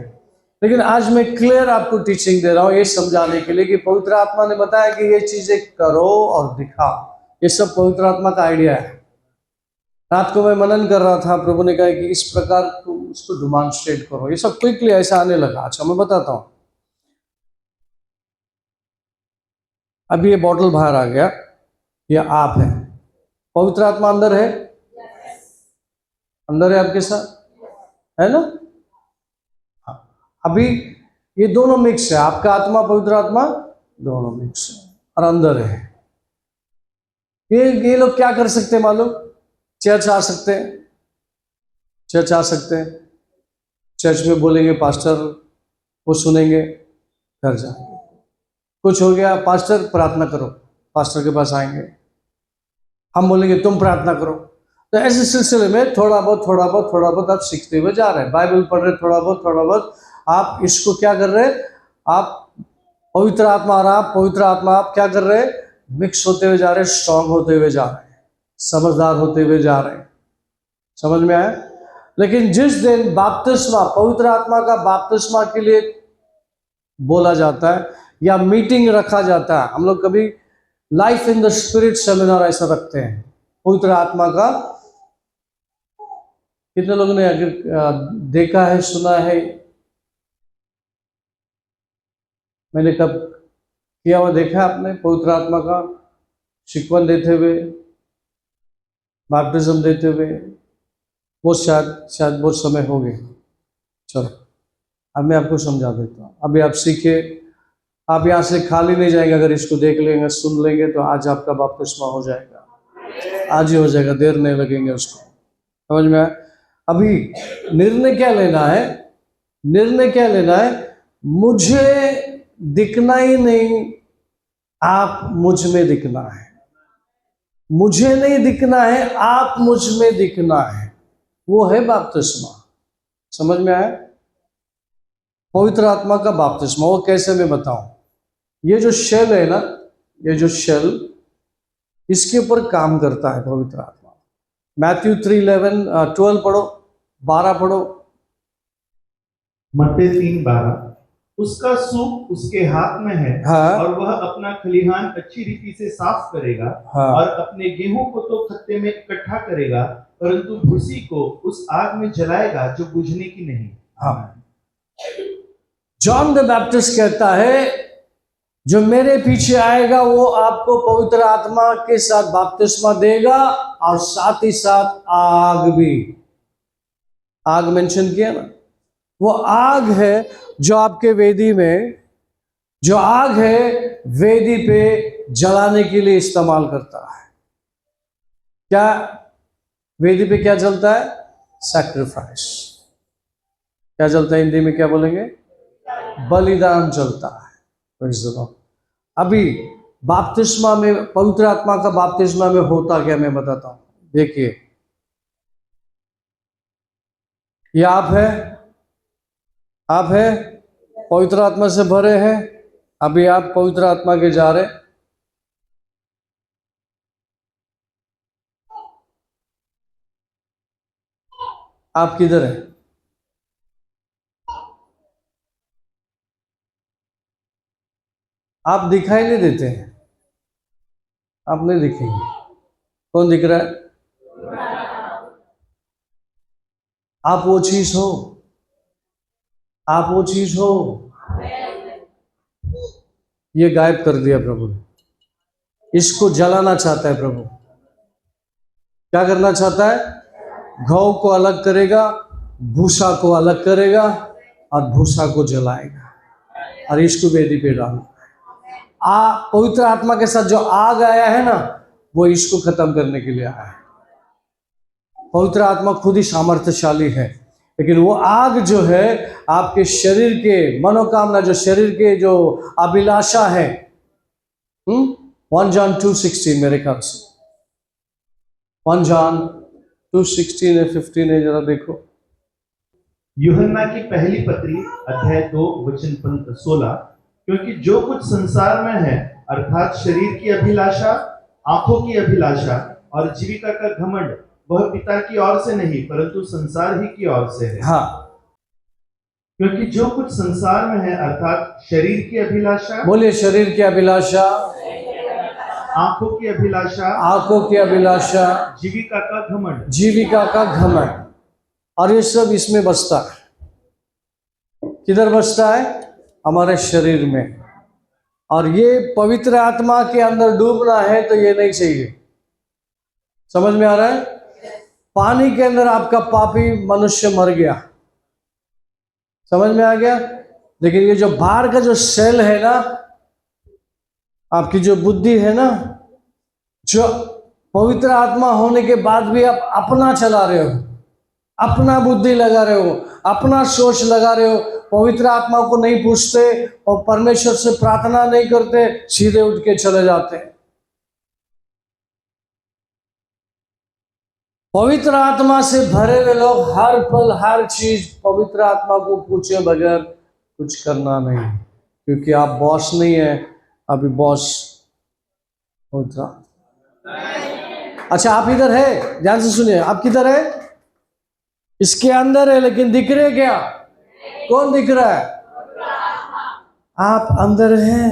Speaker 2: लेकिन आज मैं क्लियर आपको टीचिंग दे रहा हूं ये समझाने के लिए कि पवित्र आत्मा ने बताया कि ये चीजें करो और दिखाओ। ये सब पवित्र आत्मा का आइडिया है। रात को मैं मनन कर रहा था, प्रभु ने कहा कि इस प्रकार तुम इसको डिमॉन्स्ट्रेट करो। ये सब क्विकली ऐसा आने लगा। अच्छा, मैं बताता हूं। अभी ये बॉटल बाहर आ गया, ये आप है। पवित्र आत्मा अंदर है, अंदर है आपके साथ, है ना? अभी ये दोनों मिक्स है, आपका आत्मा पवित्र आत्मा दोनों मिक्स है और अंदर है। ये लोग क्या कर सकते हैं मालूम? चर्च आ सकते हैं, चर्च आ सकते हैं, चर्च में बोलेंगे पास्टर, वो सुनेंगे, घर जाएंगे। कुछ हो गया, पास्टर प्रार्थना करो, पास्टर के पास आएंगे, हम बोलेंगे तुम प्रार्थना करो। तो ऐसे सिलसिले में थोड़ा बहुत आप सीखते हुए जा रहे हैं। बाइबल पढ़ रहे, थोड़ा बहुत आप इसको क्या कर रहे हैं? आप पवित्र आत्मा और आप पवित्र आत्मा आप क्या कर रहे हैं? मिक्स होते हुए जा रहे हैं, स्ट्रांग होते हुए जा रहे हैं, समझदार होते हुए जा रहे हैं। समझ में आया? लेकिन जिस दिन बपतिस्मा, पवित्र आत्मा का बपतिस्मा के लिए बोला जाता है या मीटिंग रखा जाता है, हम लोग कभी life in the spirit seminar ऐसा रखते हैं पवित्र आत्मा का। कितने लोगों ने अगर देखा है, सुना है? मैंने कब किया हुआ देखा आपने पवित्र आत्मा का शिकवन देते हुए, बैप्टिज्म देते हुए? वो शायद बहुत समय हो गया। चलो अब मैं आपको समझा देता हूँ। अभी आप सीखे, आप यहाँ से खाली नहीं जाएंगे। अगर इसको देख लेंगे, सुन लेंगे, तो आज आपका बपतिस्मा हो जाएगा, आज ही हो जाएगा, देर नहीं लगेंगे उसको। समझ में आया? अभी निर्णय क्या लेना है? निर्णय क्या लेना है? मुझे दिखना ही नहीं, आप मुझ में दिखना है। मुझे नहीं दिखना है, आप मुझ में दिखना है। वो है बपतिस्मा। समझ में आया? पवित्र आत्मा का बपतिस्मा वो कैसे मैं बताऊं? ये जो शेल है ना, ये जो शेल, इसके ऊपर काम करता है पवित्र आत्मा। मैथ्यू 3:12 पढ़ो, 12 पढ़ो।
Speaker 3: मत्ती 3:12, उसका सूप उसके हाथ में है,
Speaker 2: हाँ।
Speaker 3: और वह अपना खलिहान अच्छी रीति से साफ करेगा,
Speaker 2: हाँ।
Speaker 3: और अपने गेहूं को तो खत्ते में इकट्ठा करेगा, परंतु भूसी को उस आग में जलाएगा जो बुझने की नहीं।
Speaker 2: हाँ। जॉन द बैप्टिस्ट कहता है जो मेरे पीछे आएगा वो आपको पवित्र आत्मा के साथ बपतिस्मा देगा, और साथ ही साथ आग भी। आग मेंशन किया ना, वो आग है जो आपके वेदी में, जो आग है वेदी पे जलाने के लिए इस्तेमाल करता है। क्या वेदी पे क्या जलता है? सैक्रिफाइस। क्या जलता है? हिंदी में क्या बोलेंगे? बलिदान जलता है। अभी बपतिस्मा में, पवित्र आत्मा का बपतिस्मा में होता क्या, मैं बताता हूं। देखिए, ये आप है, आप है, पवित्र आत्मा से भरे हैं। अभी आप पवित्र आत्मा के जा रहे, आप किधर है? आप दिखाई नहीं देते हैं, आप नहीं दिखेंगे। कौन दिख रहा है? आप वो चीज हो, आप वो चीज हो। ये गायब कर दिया प्रभु ने, इसको जलाना चाहता है प्रभु। क्या करना चाहता है? घाव को अलग करेगा, भूसा को अलग करेगा, और भूसा को जलाएगा, और इसको वेदी पे डालेगा। पवित्र आत्मा के साथ जो आग आया है ना, वो इसको खत्म करने के लिए आया है। पवित्र आत्मा खुद ही सामर्थ्यशाली है, लेकिन वो आग जो है आपके शरीर के मनोकामना, जो शरीर के जो अभिलाषा है, 1 जॉन 2:16 मेरे ख्याल से 1 जॉन 2:16 है, 15 है, जरा देखो।
Speaker 3: यूहन्ना की पहली पत्री अध्याय 2 वचन 16, क्योंकि जो कुछ संसार में है अर्थात शरीर की अभिलाषा, आंखों की अभिलाषा और जीविका का घमंड, वह पिता की ओर से नहीं परंतु संसार ही की ओर से है।
Speaker 2: हाँ,
Speaker 3: क्योंकि जो कुछ संसार में है अर्थात शरीर की अभिलाषा,
Speaker 2: बोलिए शरीर की अभिलाषा,
Speaker 3: आंखों की अभिलाषा,
Speaker 2: आंखों की अभिलाषा,
Speaker 3: जीविका का घमंड,
Speaker 2: जीविका का घमंड, और ये सब इसमें बसता है। किधर बसता है? हमारे शरीर में। और ये पवित्र आत्मा के अंदर डूबना है तो ये नहीं चाहिए। समझ में आ रहा है? पानी के अंदर आपका पापी मनुष्य मर गया, समझ में आ गया। लेकिन ये जो बाहर का जो सेल है ना, आपकी जो बुद्धि है ना, जो पवित्र आत्मा होने के बाद भी आप अपना चला रहे हो, अपना बुद्धि लगा रहे हो, अपना सोच लगा रहे हो, पवित्र आत्मा को नहीं पूछते और परमेश्वर से प्रार्थना नहीं करते, सीधे उठ के चले जाते हैं। पवित्र आत्मा से भरे हुए लोग हर पल हर चीज पवित्र आत्मा को पूछे बगैर कुछ करना नहीं, क्योंकि आप बॉस नहीं है, अभी बॉस पवित्र। अच्छा, आप इधर है, ध्यान से सुनिए, आप किधर है? इसके अंदर है, लेकिन दिख रहे क्या? कौन दिख रहा है? आप अंदर हैं।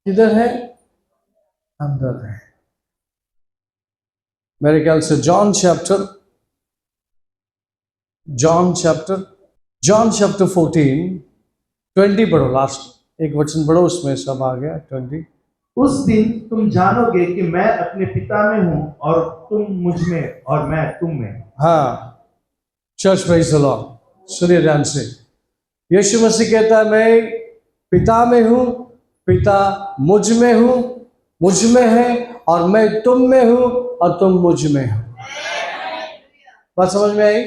Speaker 2: किधर है? अंदर है। मेरे ख्याल से जॉन चैप्टर 14 20 पढ़ो, लास्ट एक वचन पढ़ो, उसमें सब आ गया। 20।
Speaker 3: उस दिन तुम जानोगे कि मैं अपने पिता में हूं और तुम मुझ में और मैं तुम में।
Speaker 2: हाँ, चर्च प्रेज़ द लॉर्ड। सुनिए ध्यान से, यीशु मसीह कहता है मैं पिता में हूं, पिता मुझ में हूं, मुझ में है, और मैं तुम में हूं और तुम मुझ में हो। बात समझ में आई?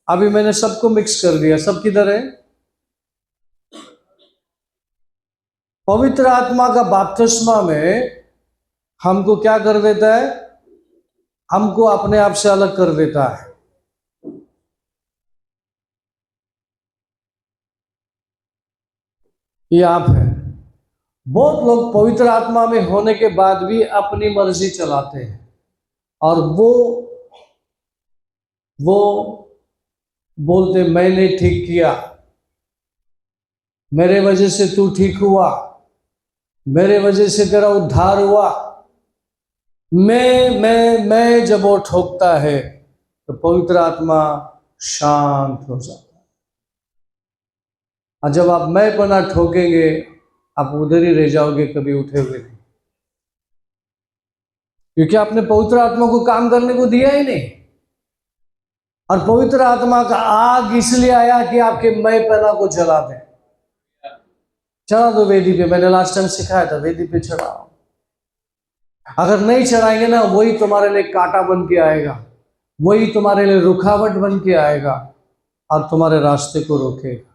Speaker 2: अभी मैंने सबको मिक्स कर दिया। सब किधर है? पवित्र आत्मा का बपतिस्मा में हमको क्या कर देता है? हमको अपने आप से अलग कर देता है। ये आप है। बहुत लोग पवित्र आत्मा में होने के बाद भी अपनी मर्जी चलाते हैं, और वो बोलते मैंने ठीक किया, मेरे वजह से तू ठीक हुआ, मेरे वजह से तेरा उद्धार हुआ। मैं जब वो ठोकता है तो पवित्र आत्मा शांत हो जाता है। और जब आप मैं पना ठोकेंगे, आप उधर ही रह जाओगे, कभी उठे हुए नहीं, क्योंकि आपने पवित्र आत्मा को काम करने को दिया ही नहीं। और पवित्र आत्मा का आग इसलिए आया कि आपके मैं पना को जला दे। चढ़ा दो वेदी पे, मैंने लास्ट टाइम सिखाया था, वेदी पे चढ़ाओ। अगर नहीं चढ़ाएंगे ना, वही तुम्हारे लिए कांटा बन के आएगा, वही तुम्हारे लिए रुकावट बन के आएगा और तुम्हारे रास्ते को रोकेगा।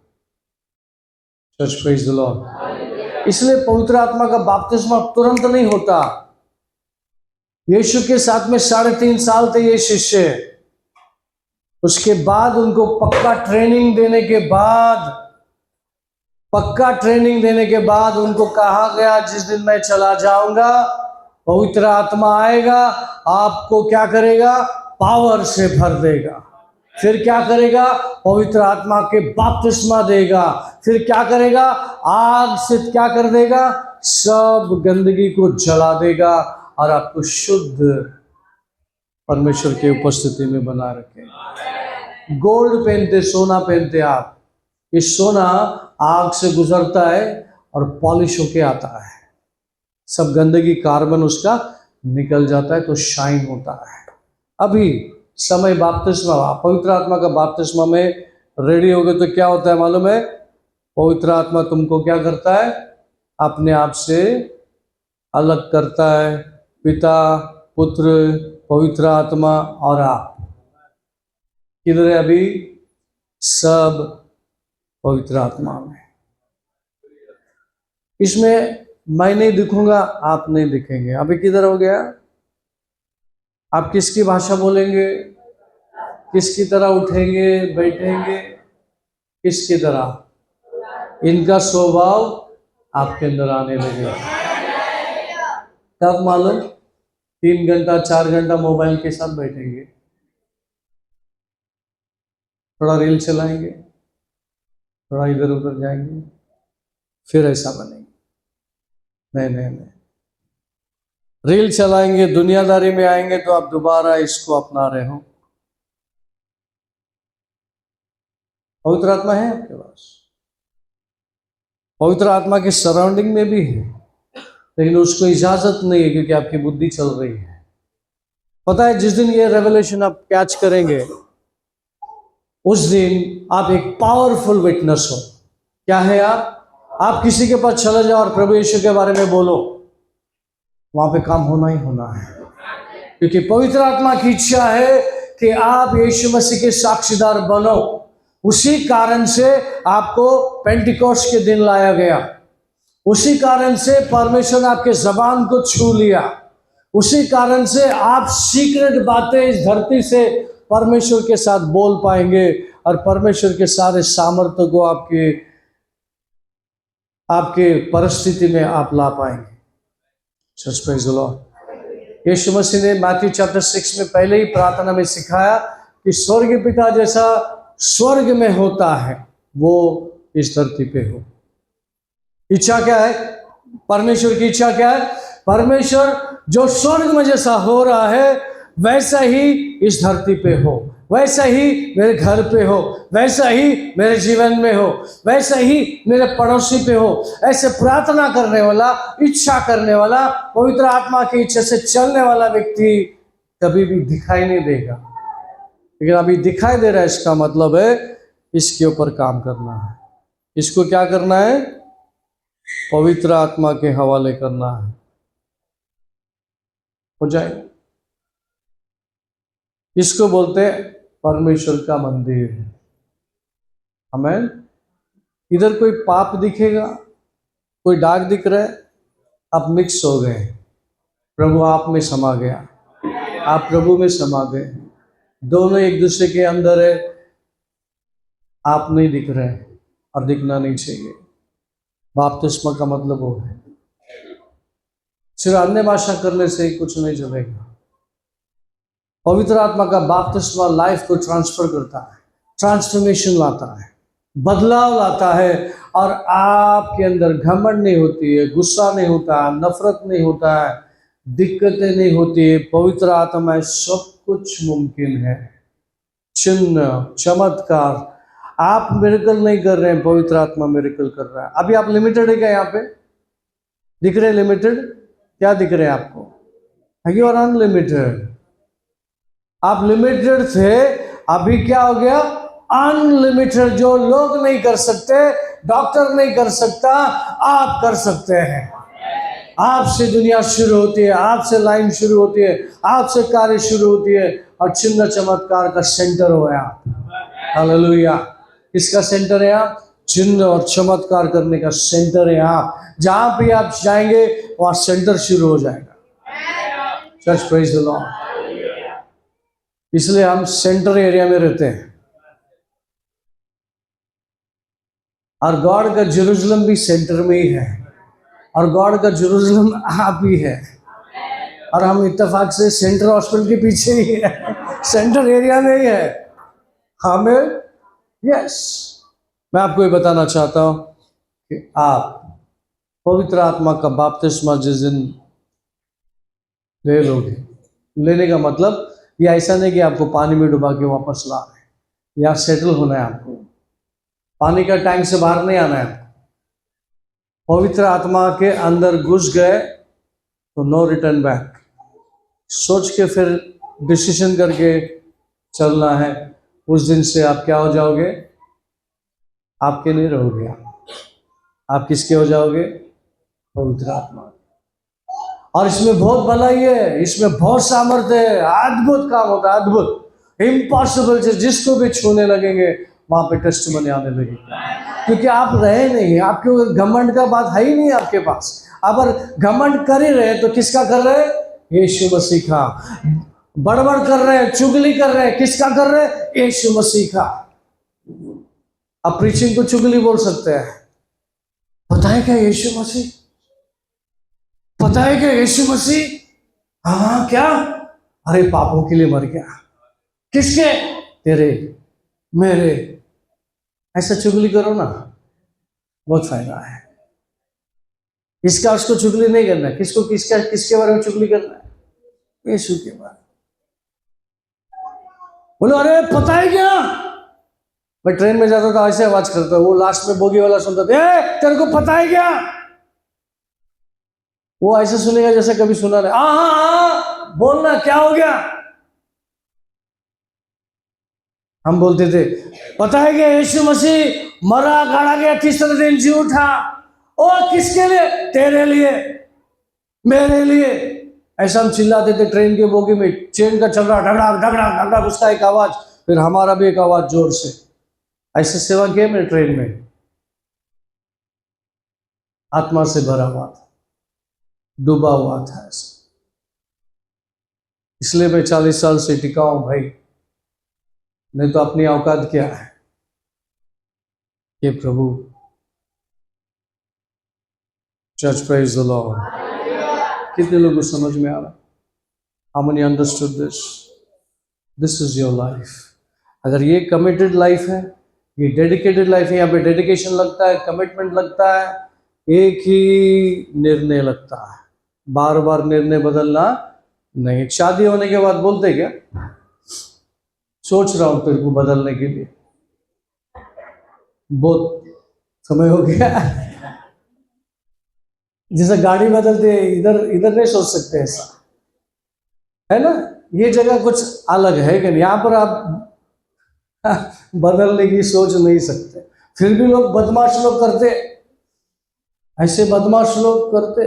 Speaker 2: Church praise the Lord. इसलिए पवित्र आत्मा का बपतिस्मा तुरंत नहीं होता। यीशु के साथ में 3.5 साल थे ये शिष्य। उसके बाद उनको पक्का ट्रेनिंग देने के बाद उनको कहा गया जिस दिन मैं चला जाऊंगा पवित्र आत्मा आएगा, आपको क्या करेगा? पावर से भर देगा। फिर क्या करेगा? पवित्र आत्मा के बपतिस्मा देगा। फिर क्या करेगा? आग से क्या कर देगा? सब गंदगी को जला देगा और आपको शुद्ध परमेश्वर की उपस्थिति में बना रखेगा। गोल्ड पहनते, सोना पहनते आप, ये सोना आग से गुजरता है और पॉलिश होके आता है, सब गंदगी कार्बन उसका निकल जाता है तो शाइन होता है। अभी समय बपतिस्मा, पवित्र आत्मा का बपतिस्मा में रेडी हो गए तो क्या होता है मालूम है? पवित्र आत्मा तुमको क्या करता है? अपने आप से अलग करता है। पिता, पुत्र, पवित्र आत्मा और आप किधर है अभी? सब पवित्र आत्मा में। इसमें मैं नहीं दिखूंगा, आप नहीं दिखेंगे। अभी किधर हो गया? आप किसकी भाषा बोलेंगे? किसकी तरह उठेंगे बैठेंगे? किसकी तरह? इनका स्वभाव आपके अंदर आने लगेगा। कब मालूम? 3 घंटा 4 घंटा मोबाइल के साथ बैठेंगे, थोड़ा रील चलाएंगे, थोड़ा इधर उधर जाएंगे, फिर ऐसा बनेंगे। नहीं नहीं नहीं, रील चलाएंगे, दुनियादारी में आएंगे तो आप दोबारा इसको अपना रहे हो। पवित्र आत्मा है आपके पास, पवित्र आत्मा के सराउंडिंग में भी है, लेकिन उसको इजाजत नहीं है क्योंकि आपकी बुद्धि चल रही है। पता है, जिस दिन ये रेवलेशन आप कैच करेंगे उस दिन आप एक पावरफुल विटनेस हो। क्या है आप किसी के पास चले जाओ और प्रभु यीशु के बारे में बोलो, वहां पे काम होना ही होना है, क्योंकि पवित्र आत्मा की इच्छा है कि आप यीशु मसीह के साक्षीदार बनो। उसी कारण से आपको पेंटिकोस्ट के दिन लाया गया, उसी कारण से परमेश्वर ने आपके जबान को छू लिया, उसी कारण से आप सीक्रेट बातें इस धरती से परमेश्वर के साथ बोल पाएंगे और परमेश्वर के सारे सामर्थ्य को आपके परिस्थिति में आप ला पाएंगे। सच प्रेज़ द लॉर्ड। यीशु मसीह ने मैथ्यू चैप्टर 6 में पहले ही प्रार्थना में सिखाया कि स्वर्गीय पिता जैसा स्वर्ग में होता है वो इस धरती पे हो। इच्छा क्या है? परमेश्वर की इच्छा क्या है? परमेश्वर जो स्वर्ग में जैसा हो रहा है वैसा ही इस धरती पे हो, वैसा ही मेरे घर पे हो, वैसा ही मेरे जीवन में हो, वैसा ही मेरे पड़ोसी पे हो। ऐसे प्रार्थना करने वाला, इच्छा करने वाला, पवित्र आत्मा की इच्छा से चलने वाला व्यक्ति कभी भी दिखाई नहीं देगा। लेकिन अभी दिखाई दे रहा है, इसका मतलब है इसके ऊपर काम करना है। इसको क्या करना है? पवित्र आत्मा के हवाले करना है, हो जाए। इसको बोलते हैं परमेश्वर का मंदिर। आमीन। इधर कोई पाप दिखेगा, कोई दाग दिख रहा है, आप मिक्स हो गए, प्रभु आप में समा गया, आप प्रभु में समा गए, दोनों एक दूसरे के अंदर है, आप नहीं दिख रहे और दिखना नहीं चाहिए। बपतिस्मा का मतलब वो है। सिर्फ अन्य भाषा करने से कुछ नहीं चलेगा। पवित्र आत्मा का बपतिस्मा लाइफ को ट्रांसफर करता है, ट्रांसफॉर्मेशन लाता है, बदलाव लाता है, और आपके अंदर घमंड नहीं होती है, गुस्सा नहीं होता है, नफरत नहीं होता है, दिक्कतें नहीं होती है। पवित्र आत्मा में सब कुछ मुमकिन है। चिन्ह, चमत्कार, आप मिरेकल नहीं कर रहे हैं, पवित्र आत्मा मिरेकल कर रहा है। अभी आप लिमिटेड है क्या? यहाँ पे दिख रहे हैं लिमिटेड? क्या दिख रहे हैं आपको? You are unlimited. आप लिमिटेड थे, अभी क्या हो गया? अनलिमिटेड। जो लोग नहीं कर सकते, डॉक्टर नहीं कर सकता, आप कर सकते हैं। आपसे दुनिया शुरू होती है, आपसे लाइन शुरू होती है, आपसे कार्य शुरू होती है, और चिन्ह चमत्कार का सेंटर हो आप। हालेलुया। किसका सेंटर है आप? चिन्ह और चमत्कार करने का सेंटर है आप। जहां भी आप जाएंगे वहां सेंटर शुरू हो जाएगा। Church praise the Lord. इसलिए हम सेंटर एरिया में रहते हैं, और गॉड का जेरूशलम भी सेंटर में ही है, और गॉड का जेरूशलम आप ही है, और हम इत्तेफाक से सेंट्रल हॉस्पिटल के पीछे ही है, सेंटर एरिया में ही है हमें। यस, मैं आपको ये बताना चाहता हूं कि आप पवित्र आत्मा का बपतिस्मा जिस दिन ले लोगे, लेने का मतलब ये ऐसा नहीं कि आपको पानी में डुबा के वापस ला रहे हैं, या सेटल होना है आपको, पानी का टैंक से बाहर नहीं आना है। पवित्र आत्मा के अंदर घुस गए तो नो रिटर्न बैक। सोच के फिर डिसीजन करके चलना है। उस दिन से आप क्या हो जाओगे? आपके नहीं रहोगे, आप किसके हो जाओगे? पवित्र आत्मा। और इसमें बहुत भलाई है, इसमें बहुत सामर्थ्य है, अद्भुत काम होता है, अद्भुत इम्पॉसिबल से जिसको भी छूने लगेंगे वहां पे टेस्टिमनी आने लगेगी। क्योंकि आप रहे नहीं, आपके घमंड का बात है ही नहीं आपके पास। अगर घमंड कर ही रहे तो किसका कर रहे? यीशु मसीह का। बड़बड़ कर रहे हैं, चुगली कर रहे हैं, किसका कर रहे हैं? यीशु मसीह का। अब प्रीचिंग को चुगली बोल सकते हैं। पता है क्या यीशु मसीह? पता है क्या यीशु मसीह? हाँ क्या? अरे पापों के लिए मर गया। किसके? तेरे, मेरे। ऐसा चुगली करो ना, बहुत फायदा है। इसका उसको चुगली नहीं करना है। किसको किसके बारे में चुगली करना है? यीशु के बारे में। बोलो अरे पता है क्या? मैं ट्रेन में जाता था, ऐसे आवाज करता, वो लास्ट में बोगी वाला सुनता था, तेरे को पता है क्या? वो ऐसे सुनेगा जैसे कभी सुना नहीं। हाँ बोलना, क्या हो गया? हम बोलते थे, पता है क्या यीशु मसीह मरा, गाड़ा गया, तीसरे दिन जी उठा। ओ किसके लिए? तेरे लिए, मेरे लिए। ऐसा हम चिल्लाते थे ट्रेन के बोगी में, चेन का चल रहा, ढगड़ाक ढगड़ाक ढगड़ाक, उसका एक आवाज, फिर हमारा भी एक आवाज जोर से। ऐसे सेवा किया मैंने ट्रेन में, आत्मा से भरा हुआ था, डूबा हुआ था ऐसे। इसलिए मैं 40 साल से टिका हूं भाई, नहीं तो अपनी औकात क्या है? ये प्रभु। Church praise the lord. कितने लोगों को समझ में आ रहा? How many understood this? This is your life. अगर ये कमिटेड लाइफ है, ये डेडिकेटेड लाइफ है, यहाँ पे डेडिकेशन लगता है, कमिटमेंट लगता है, एक ही निर्णय लगता है, बार बार निर्णय बदलना नहीं। शादी होने के बाद बोलते क्या, सोच रहा हूं तेरे को बदलने के लिए, बहुत समय हो गया। जैसे गाड़ी बदलते इधर इधर नहीं सोच सकते, ऐसा है ना। ये जगह कुछ अलग है कि नहीं, यहाँ पर आप बदलने की सोच नहीं सकते। फिर भी लोग बदमाश लोग करते, ऐसे बदमाश लोग करते,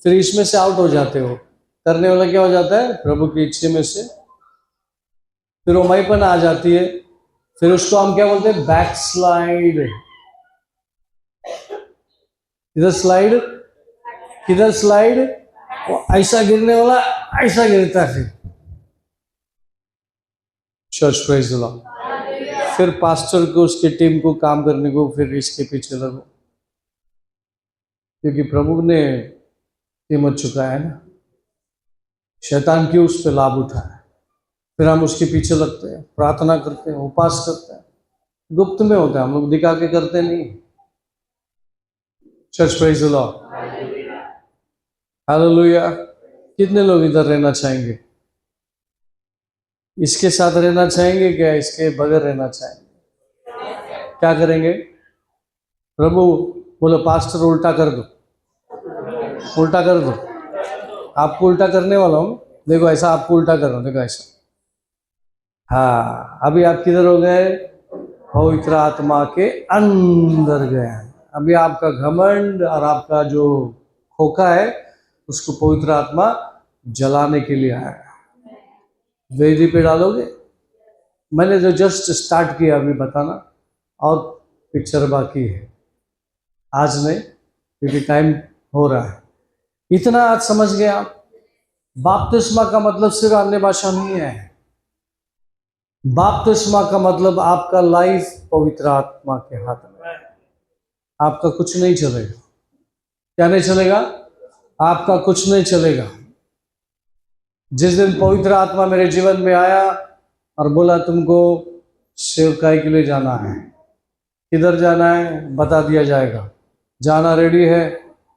Speaker 2: फिर इसमें से आउट हो जाते हो। करने वाला क्या हो जाता है? प्रभु की इच्छा में से फिर वो मैपन आ जाती है, फिर उसको हम क्या बोलते हैं? बैकस्लाइड। इधर स्लाइड, किधर स्लाइड, ऐसा गिरने वाला ऐसा गिरता है। Church praise the Lord. फिर पास्टर को, उसकी टीम को काम करने को, फिर इसके पीछे लगो, क्योंकि प्रभु ने कीमत चुकाया है ना। शैतान क्यों उस पर लाभ उठाया? फिर हम उसके पीछे लगते हैं, प्रार्थना करते हैं, उपवास करते हैं, गुप्त में होता है, हम लोग दिखा के करते नहीं। Church praise the lord. Hallelujah. कितने लोग इधर रहना चाहेंगे? इसके साथ रहना चाहेंगे क्या? इसके बगैर रहना चाहेंगे? क्या करेंगे? प्रभु बोलो पास्टर उल्टा कर दो, उल्टा कर दो। आपको उल्टा करने वाला हूं, देखो ऐसा आपको उल्टा कर रहा हूं, देखो ऐसा। हाँ, अभी आप किधर हो गए? पवित्र आत्मा के अंदर गए हैं। अभी आपका घमंड और आपका जो खोखा है, उसको पवित्र आत्मा जलाने के लिए आया। वेदी पे डालोगे? मैंने जो जस्ट स्टार्ट किया अभी बताना, और पिक्चर बाकी है, आज नहीं, क्योंकि टाइम हो रहा है। इतना आज समझ गए आप? बपतिस्मा का मतलब सिर्फ अन्य भाषा नहीं है। बपतिस्मा का मतलब आपका लाइफ पवित्र आत्मा के हाथ में है। आपका कुछ नहीं चलेगा। क्या नहीं चलेगा? आपका कुछ नहीं चलेगा। जिस दिन पवित्र आत्मा मेरे जीवन में आया और बोला तुमको सेवकाई के लिए जाना है, किधर जाना है बता दिया जाएगा, जाना रेडी है,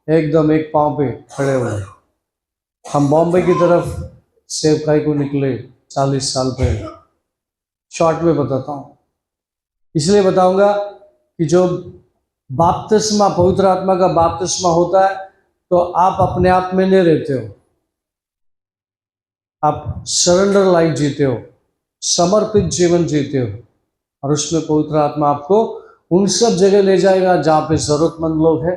Speaker 2: एकदम एक पांव पे खड़े हुए। हम बॉम्बे की तरफ सेवकाई को निकले 40 साल पहले। शॉर्ट में बताता हूँ, इसलिए बताऊंगा कि जो बपतिस्मा, पवित्र आत्मा का बपतिस्मा होता है, तो आप अपने आप में नहीं रहते हो, आप सरेंडर लाइफ जीते हो, समर्पित जीवन जीते हो, और उसमें पवित्र आत्मा आपको उन सब जगह ले जाएगा जहाँ पे जरूरतमंद लोग हैं,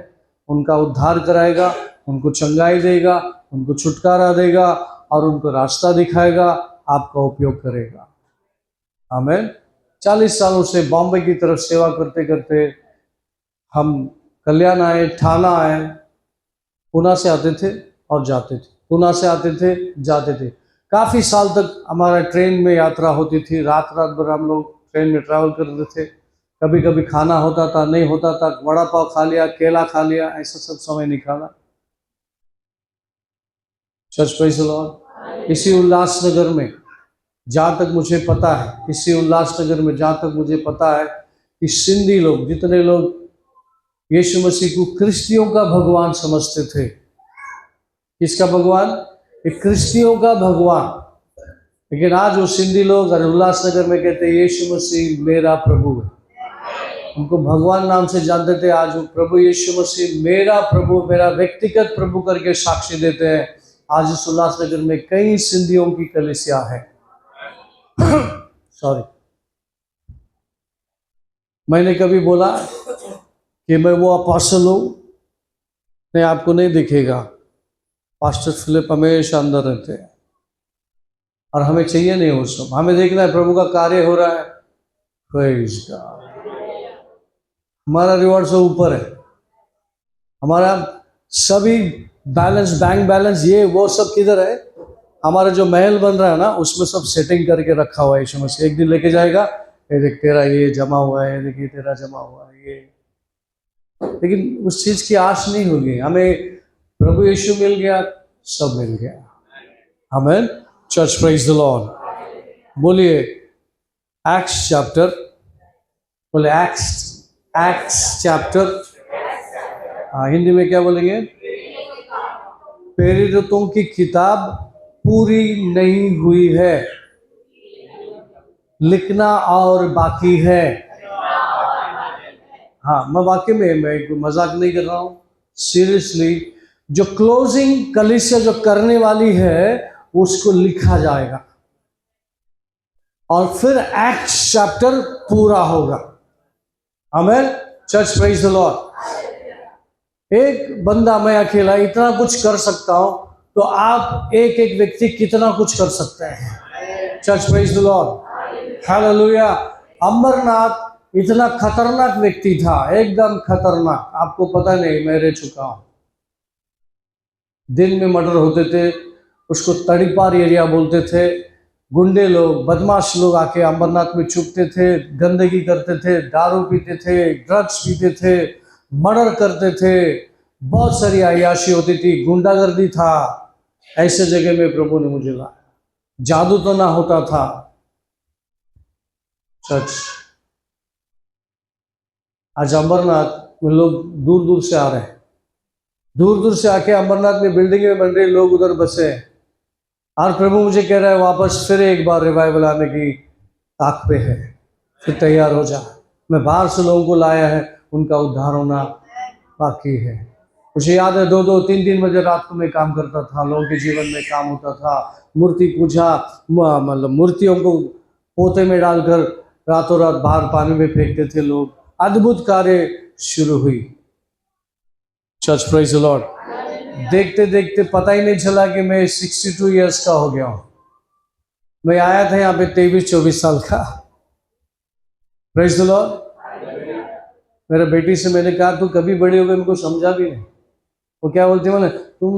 Speaker 2: उनका उद्धार कराएगा, उनको चंगाई देगा, उनको छुटकारा देगा और उनको रास्ता दिखाएगा, आपका उपयोग करेगा। आमीन। 40 सालों से बॉम्बे की तरफ सेवा करते करते हम कल्याण आए, ठाना आए, पुणे से आते थे और जाते थे, पुणे से आते थे जाते थे। काफ़ी साल तक हमारा ट्रेन में यात्रा होती थी, रात रात भर हम लोग ट्रेन में ट्रैवल करते थे। कभी कभी खाना होता था, नहीं होता था, वड़ा पाव खा लिया, केला खा लिया, ऐसा सब समय निकाला। Church praise the Lord. इसी उल्लासनगर में जहाँ तक मुझे पता है, इसी उल्लासनगर में जहाँ तक मुझे पता है कि सिंधी लोग, जितने लोग यीशु मसीह को क्रिश्तियों का भगवान समझते थे, किसका भगवान? एक क्रिश्तियों का भगवान। लेकिन आज वो सिंधी लोग उल्लासनगर में कहते हैं यीशु मसीह मेरा प्रभु है। उनको भगवान नाम से जानते थे, आज वो प्रभु यीशु मसीह मेरा प्रभु, मेरा व्यक्तिगत प्रभु करके साक्षी देते हैं। आज इस उल्लासनगर में कई सिंधियों की कलीसिया है। सॉरी, मैंने कभी बोला कि मैं वो अपोस्टल हूं? नहीं, आपको नहीं दिखेगा। पास्टर फिलिप हमेशा अंदर रहते हैं और हमें चाहिए नहीं वो सब। हमें देखना है प्रभु का कार्य हो रहा है। Praise God. हमारा रिवॉर्ड से ऊपर है। हमारा सभी बैलेंस, बैंक बैलेंस, ये वो सब किधर है? हमारा जो महल बन रहा है ना, उसमें सब सेटिंग करके रखा हुआ है यीशु मसीह। एक दिन लेके जाएगा, ये देख तेरा ये जमा हुआ है, देखिए तेरा जमा हुआ है ये। लेकिन उस चीज की आश नहीं होगी। हमें प्रभु यीशु मिल गया, सब मिल गया। आमीन। Church praise the Lord. बोलिए एक्ट्स चैप्टर, बोले एक्ट्स चैप्टर, हिंदी में क्या बोलेंगे? प्रेरितों की किताब पूरी नहीं हुई है, लिखना और बाकी है। हाँ, मैं वाकई में, मैं मजाक नहीं कर रहा हूँ, सीरियसली। जो क्लोजिंग कलीसिया जो करने वाली है उसको लिखा जाएगा और फिर एक्ट्स चैप्टर पूरा होगा। आमीन। Church praise the Lord. एक बंदा, मैं अकेला इतना कुछ कर सकता हूं, तो आप एक एक व्यक्ति कितना कुछ कर सकते हैं। Church praise the lord. Hallelujah. Amarnath इतना खतरनाक व्यक्ति था, एकदम खतरनाक। आपको पता नहीं, मैं रह चुका हूं। दिन में मर्डर होते थे, उसको तड़ीपार एरिया बोलते थे। गुंडे लोग, बदमाश लोग आके अमरनाथ में छुपते थे, गंदगी करते थे, दारू पीते थे, ड्रग्स पीते थे, मर्डर करते थे, बहुत सारी अय्याशी होती थी, गुंडागर्दी था। ऐसे जगह में प्रभु ने मुझे लाया। जादू तो ना होता था। चर्च, आज अमरनाथ में लोग दूर दूर से आ रहे हैं, दूर दूर से आके अमरनाथ में बिल्डिंगें बन रही, लोग उधर बसे हैं। और प्रभु मुझे कह रहा है वापस फिर एक बार रिवाइवल आने की ताक पे है, फिर तैयार हो जा। मैं बाहर से लोगों को लाया है, उनका उद्धार होना बाकी है। मुझे याद है 2-2, 3-3 बजे रात को मैं काम करता था, लोगों के जीवन में काम होता था। मूर्ति पूजा, मतलब मूर्तियों को पोते में डालकर रातों रात बाहर पानी में फेंकते थे लोग। अद्भुत कार्य शुरू हुई। Church praise the Lord. देखते देखते पता ही नहीं चला कि मैं 62 इयर्स का हो गया हूं। मैं आया था यहाँ पे 23-24 साल का। Praise the Lord. मेरे बेटी से मैंने कहा तू कभी बड़ी हो गई, उनको समझा भी नहीं। वो क्या बोलती है, मैंने तुम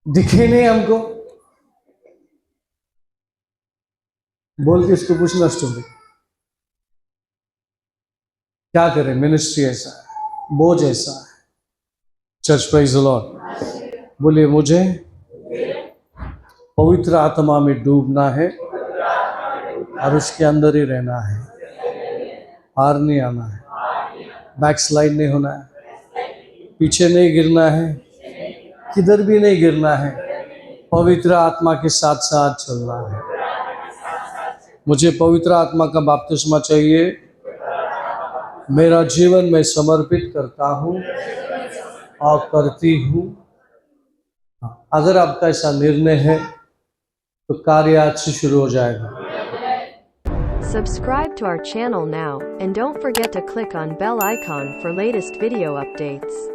Speaker 2: दिखे नहीं हमको। बोल के इसको पूछना स्टोरी। क्या करें, मिनिस्ट्री ऐसा है, बोझ ऐसा है। Church praise the Lord. बोलिए मुझे पवित्र आत्मा में डूबना है और उसके अंदर ही रहना है, हार नहीं आना है, बैकस्लाइड नहीं होना है, पीछे नहीं गिरना है, किधर भी नहीं गिरना है, पवित्र आत्मा के साथ साथ चलना है। मुझे पवित्र आत्मा का बपतिस्मा चाहिए। मेरा जीवन मैं समर्पित करता हूँ और करती हूँ। अगर आपका ऐसा निर्णय है तो कार्य आज से शुरू हो जाएगा।
Speaker 1: Subscribe to our channel now, and don't forget to click on bell icon for latest video updates.